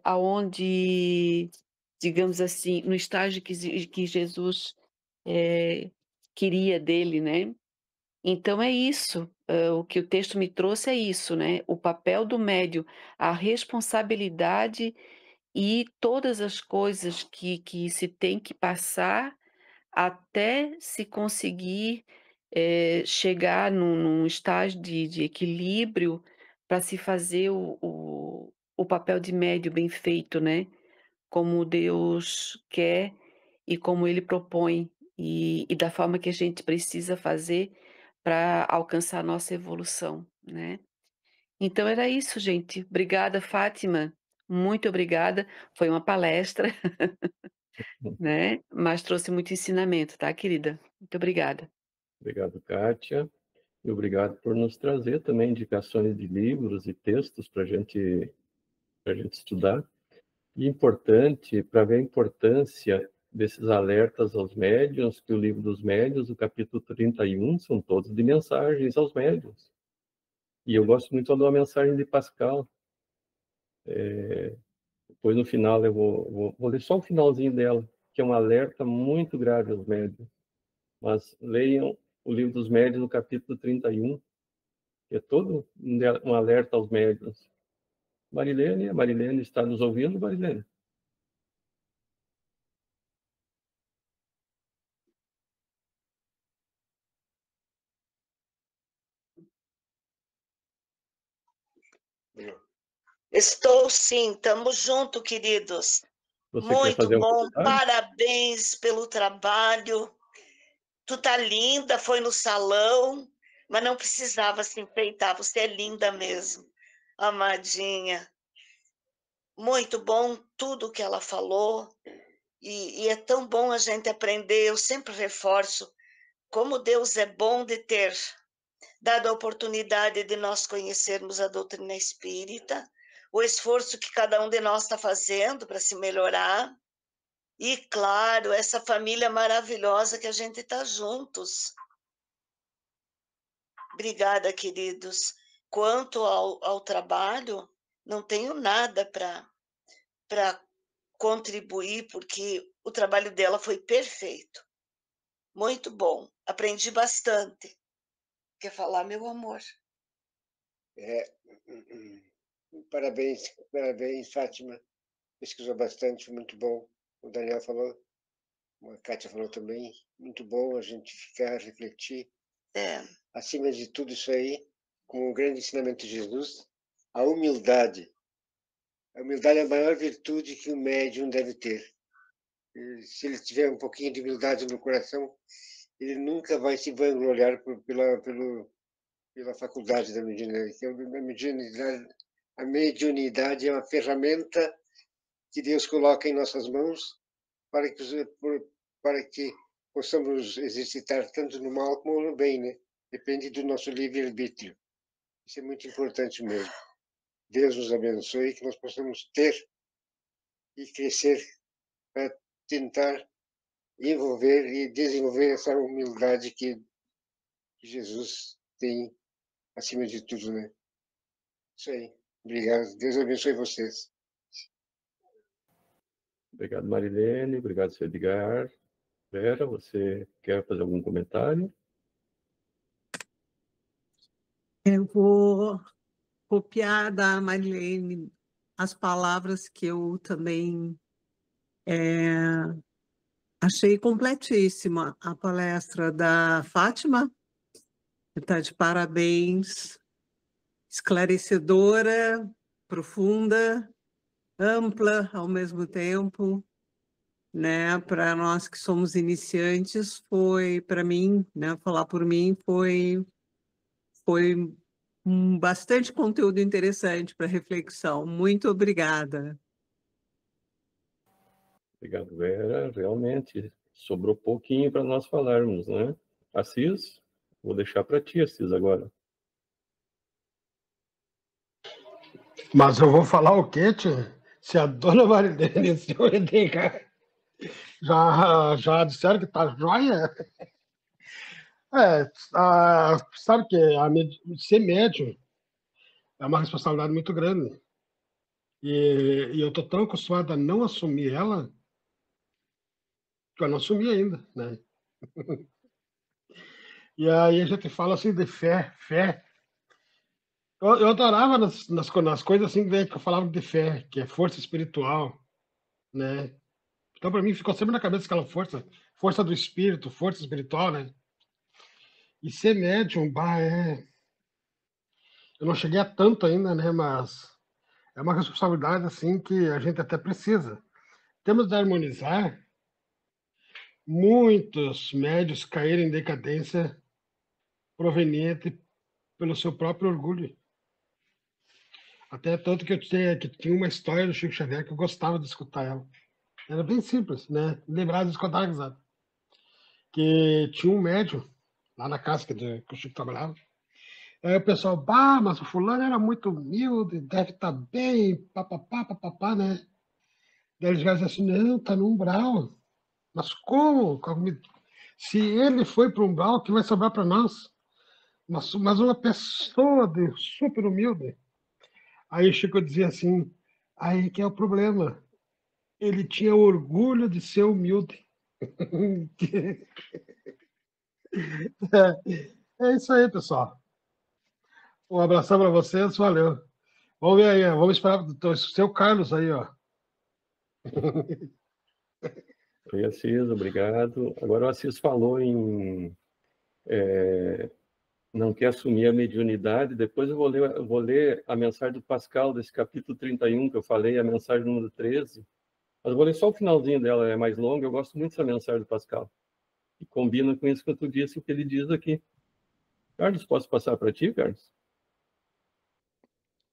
C: aonde, digamos assim, no estágio que Jesus, eh, queria dele, né. Então é isso, o que o texto me trouxe é isso, né, o papel do médium, a responsabilidade e todas as coisas que se tem que passar até se conseguir, chegar num estágio de equilíbrio para se fazer o papel de médium bem feito, né, como Deus quer e como Ele propõe, e da forma que a gente precisa fazer para alcançar a nossa evolução, né. Então era isso, gente. Obrigada, Fátima, muito obrigada. Foi uma palestra, né, mas trouxe muito ensinamento, tá, querida? Muito obrigada.
A: Obrigado, Kátia. E obrigado por nos trazer também indicações de livros e textos para gente estudar. E importante, para ver a importância desses alertas aos médiuns, que o livro dos médiuns, o capítulo 31, são todos de mensagens aos médiuns. E eu gosto muito de uma mensagem de Pascal. Depois, no final, eu vou ler só o finalzinho dela, que é um alerta muito grave aos médiuns. Mas leiam o livro dos médiuns, no capítulo 31, que é todo um alerta aos médiuns. Marilene, a Marilene está nos ouvindo, Marilene?
D: Estou sim, estamos junto, queridos.
A: Você quer
D: Muito
A: fazer um
D: bom,
A: comentário?
D: parabéns pelo trabalho. Tu tá linda, foi no salão, mas não precisava se enfeitar, você é linda mesmo, amadinha. Muito bom tudo que ela falou, e é tão bom a gente aprender. Eu sempre reforço como Deus é bom de ter dado a oportunidade de nós conhecermos a doutrina espírita, o esforço que cada um de nós está fazendo para se melhorar, e, claro, essa família maravilhosa que a gente está juntos. Obrigada, queridos. Quanto ao trabalho, não tenho nada para contribuir, porque o trabalho dela foi perfeito. Muito bom. Aprendi bastante. Quer falar, meu amor?
E: Parabéns, parabéns, Fátima. Pesquisou bastante, muito bom. O Daniel falou, a Kátia falou também, muito bom a gente ficar, refletir.
D: É.
E: acima de tudo isso aí, com o grande ensinamento de Jesus, a humildade. A humildade é a maior virtude que o médium deve ter. E se ele tiver um pouquinho de humildade no coração, ele nunca vai se vangloriar pela faculdade da mediunidade. A mediunidade é uma ferramenta que Deus coloca em nossas mãos para que possamos exercitar tanto no mal como no bem, né? Depende do nosso livre-arbítrio. Isso é muito importante mesmo. Deus nos abençoe, que nós possamos ter e crescer para tentar envolver e desenvolver essa humildade que Jesus tem acima de tudo, né? Isso aí. Obrigado. Deus abençoe vocês.
A: Obrigado, Marilene. Obrigado, seu Edgar. Vera, você quer fazer algum comentário?
F: Eu vou copiar da Marilene as palavras que eu também achei completíssima. A palestra da Fátima está de parabéns, esclarecedora, profunda, ampla ao mesmo tempo, né? Para nós que somos iniciantes, foi, para mim, né? Falar por mim, foi bastante conteúdo interessante para reflexão. Muito obrigada.
A: Obrigado, Vera. Realmente, sobrou pouquinho para nós falarmos, né? Assis, vou deixar para ti, Assis, agora.
G: Mas eu vou falar o quê, tia? Se a dona Marilene e o senhor Edgar já disseram que tá joia? Sabe que ser médium é uma responsabilidade muito grande. E eu tô tão acostumado a não assumir ela, que eu não assumi ainda, né? E aí a gente fala assim de fé. Eu adorava nas coisas assim que eu falava de fé, que é força espiritual, né? Então, para mim, ficou sempre na cabeça aquela força do espírito, força espiritual, né? E ser médium, eu não cheguei a tanto ainda, né? Mas é uma responsabilidade, assim, que a gente até precisa. Temos de harmonizar. Muitos médios caíram em decadência proveniente pelo seu próprio orgulho. Até tanto que tinha uma história do Chico Xavier que eu gostava de escutar ela. Era bem simples, né? Lembrar de escutar, exato. Que tinha um médium lá na casa que o Chico trabalhava. Aí o pessoal, mas o fulano era muito humilde, deve estar bem, papapá, né? Daí eles dizem assim, não, tá no umbral. Mas como? Se ele foi para o umbral, o que vai sobrar para nós? Mas uma pessoa de super humilde. Aí o Chico dizia assim, aí que é o problema. Ele tinha orgulho de ser humilde. É isso aí, pessoal. Um abração para vocês, valeu. Vamos ver aí, vamos esperar o seu Carlos aí, ó.
A: Oi, Assis, obrigado. Agora o Assis falou em não quer assumir a mediunidade. Depois eu vou ler a mensagem do Pascal, desse capítulo 31, que eu falei, a mensagem número 13. Mas eu vou ler só o finalzinho dela, é mais longa. Eu gosto muito dessa mensagem do Pascal. E combina com isso que tu disse, o que ele diz aqui. Carlos, posso passar para ti, Carlos?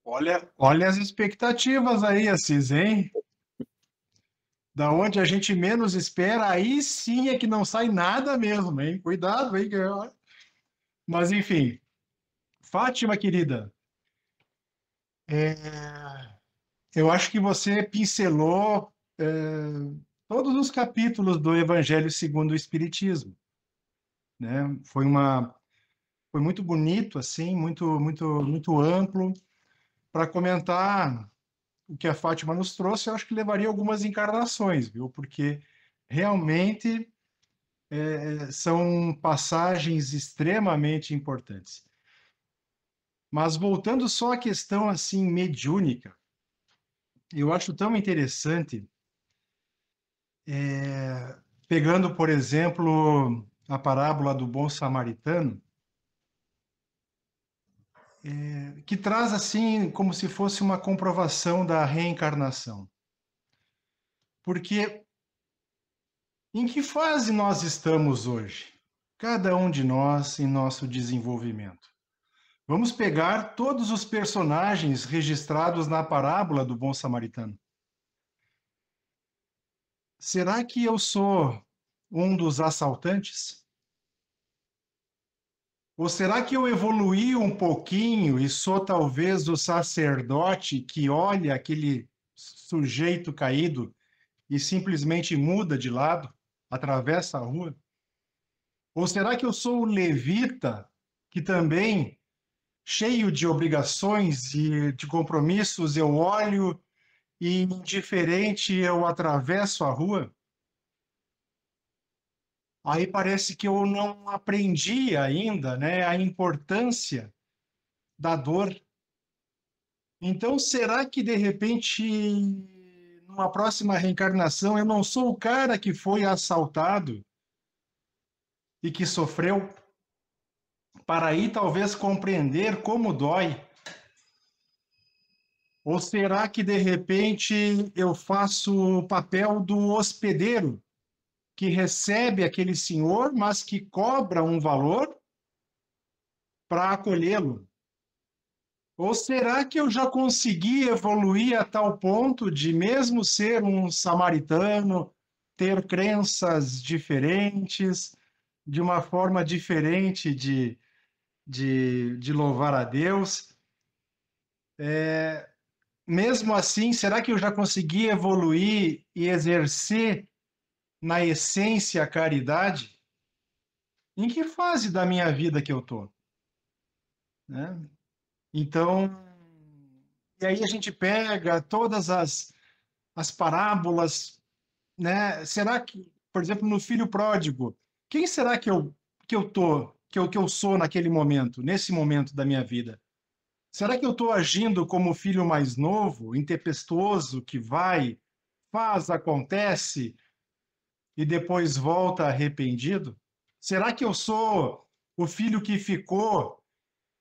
H: Olha as expectativas aí, Assis, hein? Da onde a gente menos espera, aí sim é que não sai nada mesmo, hein? Cuidado, hein? Mas, enfim. Fátima, querida, eu acho que você pincelou todos os capítulos do Evangelho segundo o Espiritismo, né? Foi muito bonito, assim, muito amplo. Para comentar o que a Fátima nos trouxe, eu acho que levaria algumas encarnações, viu? Porque realmente são passagens extremamente importantes. Mas voltando só à questão assim mediúnica, eu acho tão interessante, pegando, por exemplo, a parábola do bom samaritano, que traz assim como se fosse uma comprovação da reencarnação. Porque em que fase nós estamos hoje? Cada um de nós em nosso desenvolvimento. Vamos pegar todos os personagens registrados na parábola do bom samaritano. Será que eu sou um dos assaltantes? Ou será que eu evoluí um pouquinho e sou talvez o sacerdote que olha aquele sujeito caído e simplesmente muda de lado, atravessa a rua? Ou será que eu sou o levita que também, cheio de obrigações e de compromissos, eu olho e, indiferente, eu atravesso a rua? Aí parece que eu não aprendi ainda, né, a importância da dor. Então, será que, de repente, numa próxima reencarnação, eu não sou o cara que foi assaltado e que sofreu? Para aí, talvez, compreender como dói. Ou será que, de repente, eu faço o papel do hospedeiro, que recebe aquele senhor, mas que cobra um valor para acolhê-lo? Ou será que eu já consegui evoluir a tal ponto de, mesmo ser um samaritano, ter crenças diferentes, de uma forma diferente de louvar a Deus? Mesmo assim, será que eu já consegui evoluir e exercer na essência a caridade? Em que fase da minha vida que eu estou? Né? Então, e aí a gente pega todas as parábolas, né? Será que, por exemplo, no filho pródigo, quem será que eu sou naquele momento, nesse momento da minha vida? Será que eu estou agindo como o filho mais novo, intempestuoso, que vai, faz, acontece e depois volta arrependido? Será que eu sou o filho que ficou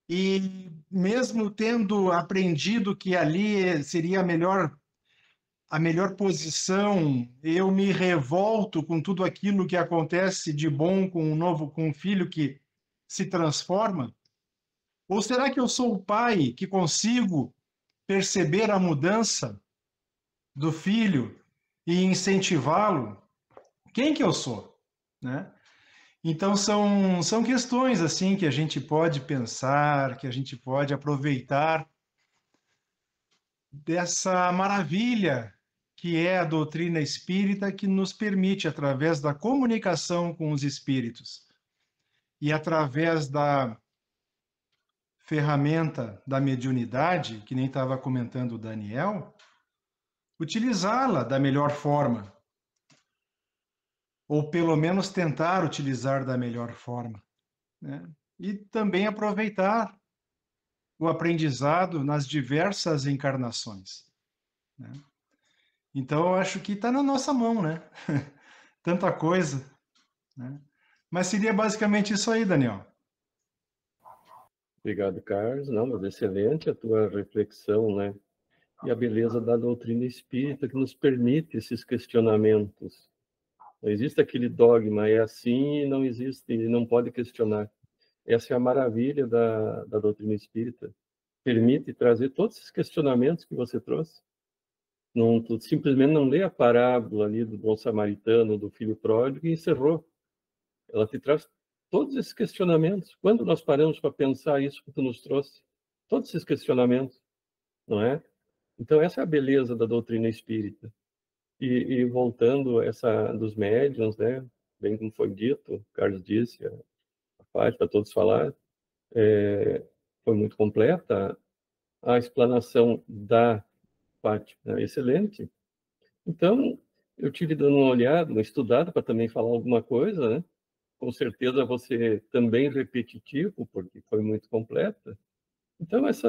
H: e, mesmo tendo aprendido que ali seria a melhor posição, eu me revolto com tudo aquilo que acontece de bom com um filho que se transforma? Ou será que eu sou o pai que consigo perceber a mudança do filho e incentivá-lo? Quem que eu sou, né? Então são questões assim que a gente pode pensar, que a gente pode aproveitar dessa maravilha que é a doutrina espírita, que nos permite, através da comunicação com os espíritos e através da ferramenta da mediunidade, que nem estava comentando o Daniel, utilizá-la da melhor forma, ou pelo menos tentar utilizar da melhor forma, né? E também aproveitar o aprendizado nas diversas encarnações, né? Então, eu acho que está na nossa mão, né? Tanta coisa, né? Mas seria basicamente isso aí, Daniel.
A: Obrigado, Carlos. Não, mas excelente a tua reflexão, né? E a beleza da doutrina espírita que nos permite esses questionamentos. Não existe aquele dogma, é assim e não existe, e não pode questionar. Essa é a maravilha da doutrina espírita. Permite trazer todos esses questionamentos que você trouxe. Não, tu simplesmente não lê a parábola ali do bom samaritano, do filho pródigo e encerrou. Ela te traz todos esses questionamentos. Quando nós paramos para pensar isso que tu nos trouxe? Todos esses questionamentos, não é? Então, essa é a beleza da doutrina espírita. E voltando essa dos médiuns, né? Bem como foi dito, o Carlos disse, a Fátima, todos falaram, foi muito completa a explanação da Fátima, excelente. Então, eu tive dando uma olhada, uma estudada para também falar alguma coisa, né? Com certeza você também repetitivo, porque foi muito completa. Então, essas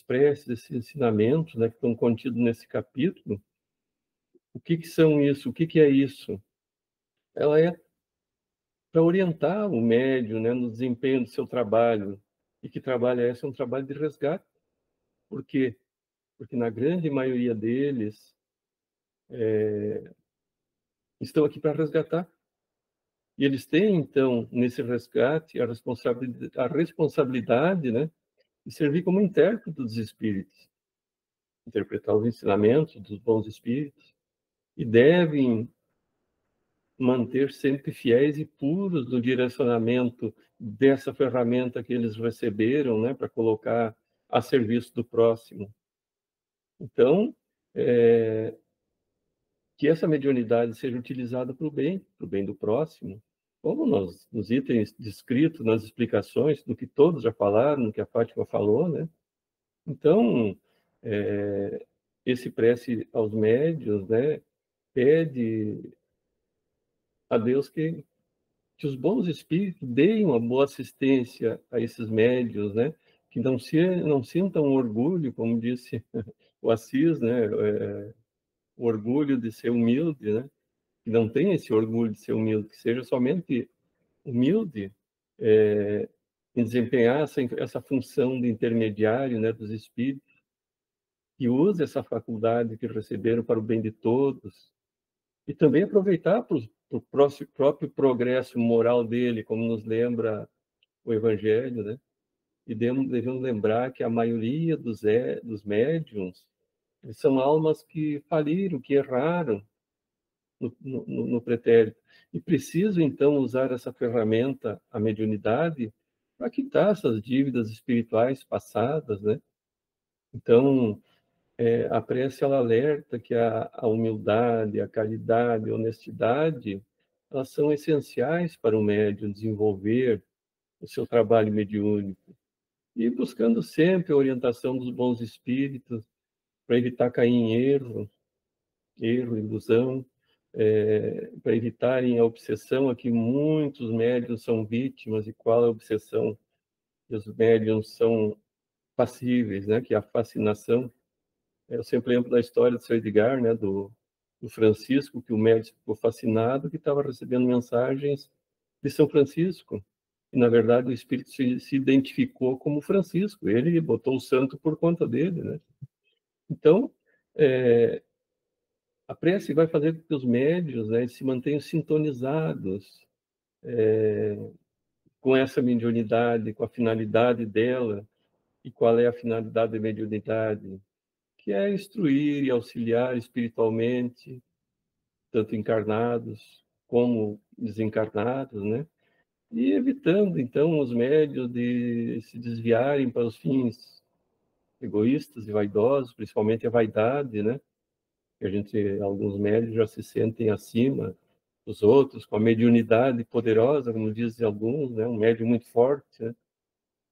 A: preces, esses ensinamentos, né, que estão contidos nesse capítulo, o que são isso? O que é isso? Ela é para orientar o médium, né, no desempenho do seu trabalho. E que trabalho é esse? É um trabalho de resgate. Por quê? Porque na grande maioria deles estão aqui para resgatar. E eles têm, então, nesse resgate, a responsabilidade, né, de servir como intérprete dos espíritos, interpretar os ensinamentos dos bons espíritos, e devem manter sempre fiéis e puros no direcionamento dessa ferramenta que eles receberam, né, para colocar a serviço do próximo. Então, que essa mediunidade seja utilizada para o bem do próximo, como nos itens descritos, nas explicações, do que todos já falaram, no que a Fátima falou, né? Então, esse prece aos médiuns, né, pede a Deus que os bons espíritos deem uma boa assistência a esses médiuns, né, que não sintam orgulho, como disse o Assis, né, o orgulho de ser humilde, né, que não tenha esse orgulho de ser humilde, que seja somente humilde em desempenhar essa função de intermediário, né, dos espíritos, que use essa faculdade que receberam para o bem de todos, e também aproveitar para o próprio progresso moral dele, como nos lembra o Evangelho, né? E devemos lembrar que a maioria dos médiuns são almas que faliram, que erraram no pretérito, e precisam, então, usar essa ferramenta, a mediunidade, para quitar essas dívidas espirituais passadas, né? Então, a prece, ela alerta que a humildade, a caridade, a honestidade, elas são essenciais para o médium desenvolver o seu trabalho mediúnico, e buscando sempre a orientação dos bons espíritos para evitar cair em erro, ilusão, para evitarem a obsessão a que muitos médiuns são vítimas. E qual é a obsessão que os médiuns são passíveis, né? Que é a fascinação. Eu sempre lembro da história do seu Edgar, né? Do Francisco, que o médium ficou fascinado, que estava recebendo mensagens de São Francisco. E, na verdade, o espírito se identificou como Francisco. Ele botou o santo por conta dele, né? Então, a prece vai fazer com que os médiuns, né, se mantenham sintonizados com essa mediunidade, com a finalidade dela. E qual é a finalidade da mediunidade? Que é instruir e auxiliar espiritualmente, tanto encarnados como desencarnados, né? E evitando, então, os médiuns de se desviarem para os fins egoístas e vaidosos, principalmente a vaidade, né? Alguns médiuns já se sentem acima dos outros, com a mediunidade poderosa, como dizem alguns, né? Um médium muito forte, né?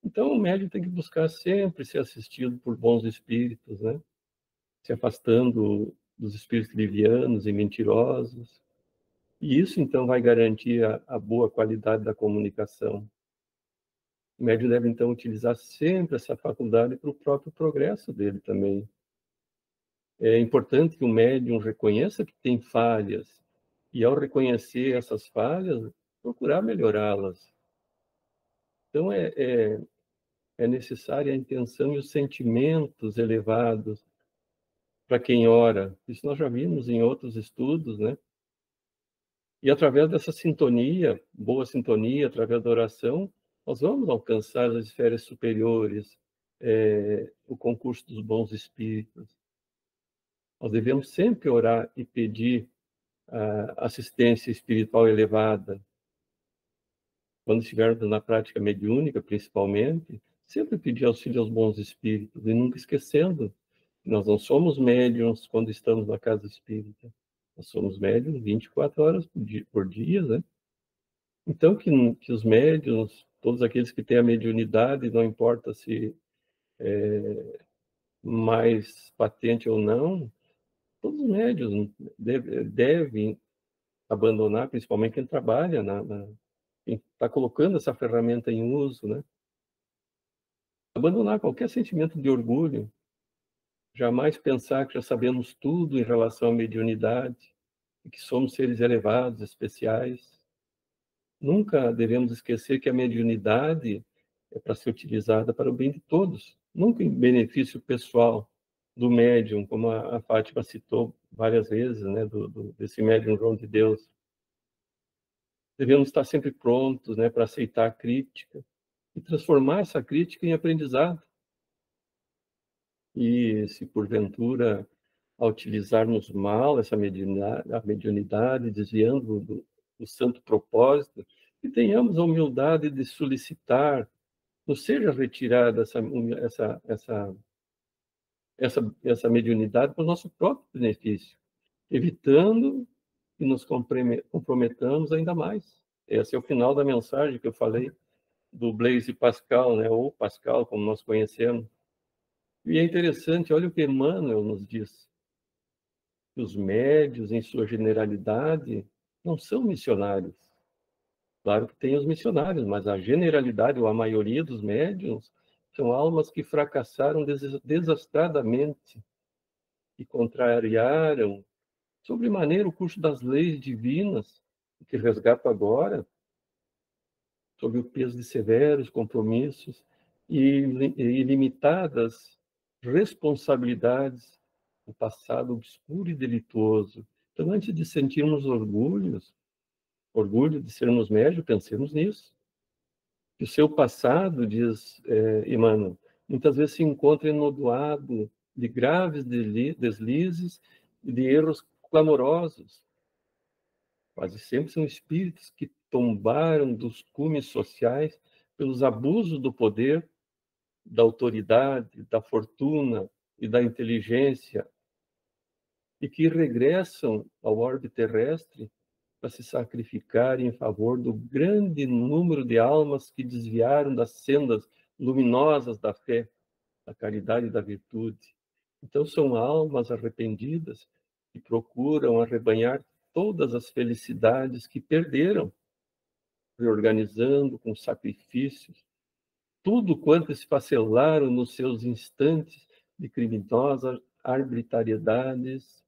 A: Então, o médium tem que buscar sempre ser assistido por bons espíritos, né? Se afastando dos espíritos livianos e mentirosos. E isso, então, vai garantir a boa qualidade da comunicação. O médium deve, então, utilizar sempre essa faculdade para o próprio progresso dele também. É importante que o médium reconheça que tem falhas, e, ao reconhecer essas falhas, procurar melhorá-las. Então, é necessária a intenção e os sentimentos elevados para quem ora. Isso nós já vimos em outros estudos, né? E através dessa sintonia, boa sintonia, através da oração, nós vamos alcançar as esferas superiores, o concurso dos bons espíritos. Nós devemos sempre orar e pedir assistência espiritual elevada. Quando estivermos na prática mediúnica, principalmente, sempre pedir auxílio aos bons espíritos, e nunca esquecendo que nós não somos médiuns quando estamos na casa espírita. Nós somos médiuns 24 horas por dia, né? Então, que os médiuns, todos aqueles que têm a mediunidade, não importa se mais patente ou não, todos os médiuns devem abandonar, principalmente quem trabalha, quem está colocando essa ferramenta em uso, né? Abandonar qualquer sentimento de orgulho, jamais pensar que já sabemos tudo em relação à mediunidade, e que somos seres elevados, especiais. Nunca devemos esquecer que a mediunidade é para ser utilizada para o bem de todos, nunca em benefício pessoal do médium, como a Fátima citou várias vezes, né, desse médium João de Deus. Devemos estar sempre prontos, né, para aceitar a crítica e transformar essa crítica em aprendizado. E se porventura, ao utilizarmos mal essa mediunidade, desviando do santo propósito, que tenhamos a humildade de solicitar, nos seja retirada essa mediunidade para o nosso próprio benefício, evitando que nos comprometamos ainda mais. Esse é o final da mensagem que eu falei do Blaise Pascal, né? Ou Pascal, como nós conhecemos. E é interessante, olha o que Emmanuel nos diz, que os médios, em sua generalidade, não são missionários. Claro que tem os missionários, mas a generalidade, ou a maioria dos médiuns, são almas que fracassaram desastradamente e contrariaram sobremaneira o curso das leis divinas, que resgato agora, sob o peso de severos compromissos e ilimitadas responsabilidades do passado obscuro e delituoso. Então, antes de sentirmos orgulho de sermos médios, pensemos nisso. Que o seu passado, diz Emmanuel, muitas vezes se encontra enodoado de graves deslizes e de erros clamorosos. Quase sempre são espíritos que tombaram dos cumes sociais pelos abusos do poder, da autoridade, da fortuna e da inteligência, e que regressam ao orbe terrestre para se sacrificar em favor do grande número de almas que desviaram das sendas luminosas da fé, da caridade e da virtude. Então, são almas arrependidas que procuram arrebanhar todas as felicidades que perderam, reorganizando com sacrifícios tudo quanto esfacelaram nos seus instantes de criminosa arbitrariedades,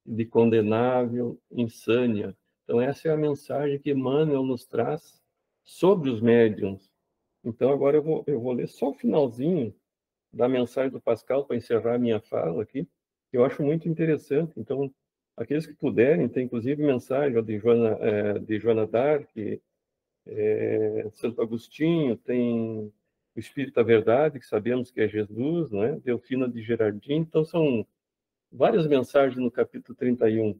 A: de condenável insânia. Então, essa é a mensagem que Emmanuel nos traz sobre os médiuns. Então, agora eu vou ler só o finalzinho da mensagem do Pascal para encerrar a minha fala aqui, que eu acho muito interessante. Então, aqueles que puderem, tem inclusive mensagem de Joana d'Arc, Santo Agostinho, tem o Espírito da Verdade, que sabemos que é Jesus, né? Delfina de Gerardin. Então, são várias mensagens no capítulo 31.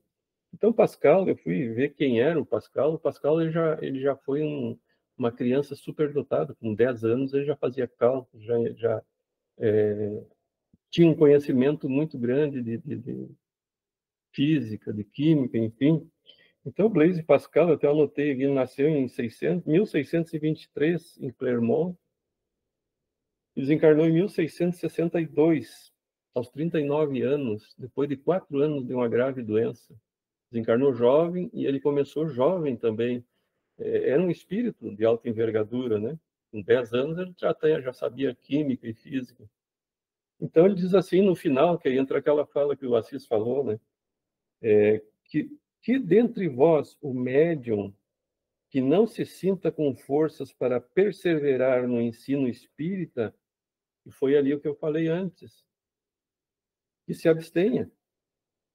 A: Então, Pascal, eu fui ver quem era o Pascal. O Pascal ele já foi uma criança superdotada. Com 10 anos, ele já fazia cálculo, já tinha um conhecimento muito grande de física, de química, enfim. Então, Blaise Pascal, eu até anotei, ele nasceu em 1623, em Clermont, e desencarnou em 1662, aos 39 anos, depois de 4 anos de uma grave doença. Desencarnou jovem e ele começou jovem também. Era um espírito de alta envergadura, né? Com 10 anos ele já sabia química e física. Então ele diz assim no final, que aí entra aquela fala que o Assis falou, né? Que dentre vós o médium que não se sinta com forças para perseverar no ensino espírita, e foi ali o que eu falei antes, que se abstenha,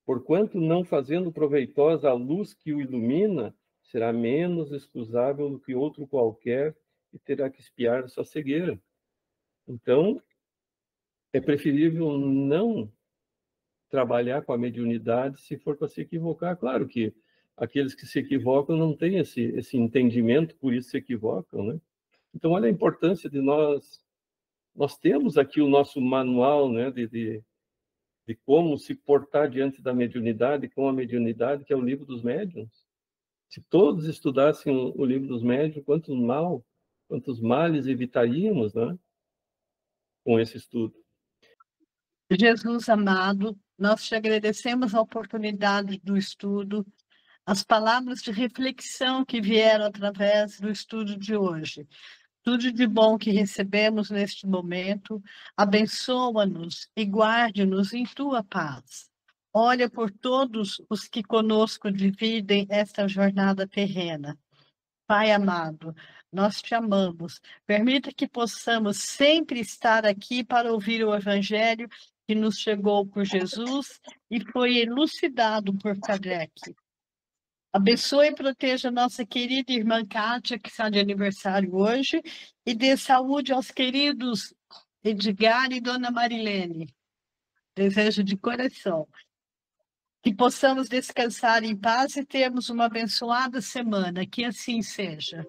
A: porquanto não fazendo proveitosa a luz que o ilumina, será menos excusável do que outro qualquer e terá que espiar sua cegueira. Então, é preferível não trabalhar com a mediunidade se for para se equivocar. Claro que aqueles que se equivocam não têm esse entendimento, por isso se equivocam, né? Então, olha a importância de nós temos aqui o nosso manual, né, de como se portar diante da mediunidade, com a mediunidade, que é o livro dos médiuns. Se todos estudassem o livro dos médiuns, quantos males evitaríamos, né, com esse estudo.
B: Jesus amado, nós te agradecemos a oportunidade do estudo, as palavras de reflexão que vieram através do estudo de hoje. Tudo de bom que recebemos neste momento, abençoa-nos e guarde-nos em tua paz. Olha por todos os que conosco dividem esta jornada terrena. Pai amado, nós te amamos. Permita que possamos sempre estar aqui para ouvir o Evangelho que nos chegou por Jesus e foi elucidado por Kardec. Abençoe e proteja nossa querida irmã Kátia, que está de aniversário hoje, e dê saúde aos queridos Edgar e Dona Marilene. Desejo de coração. Que possamos descansar em paz e termos uma abençoada semana. Que assim seja.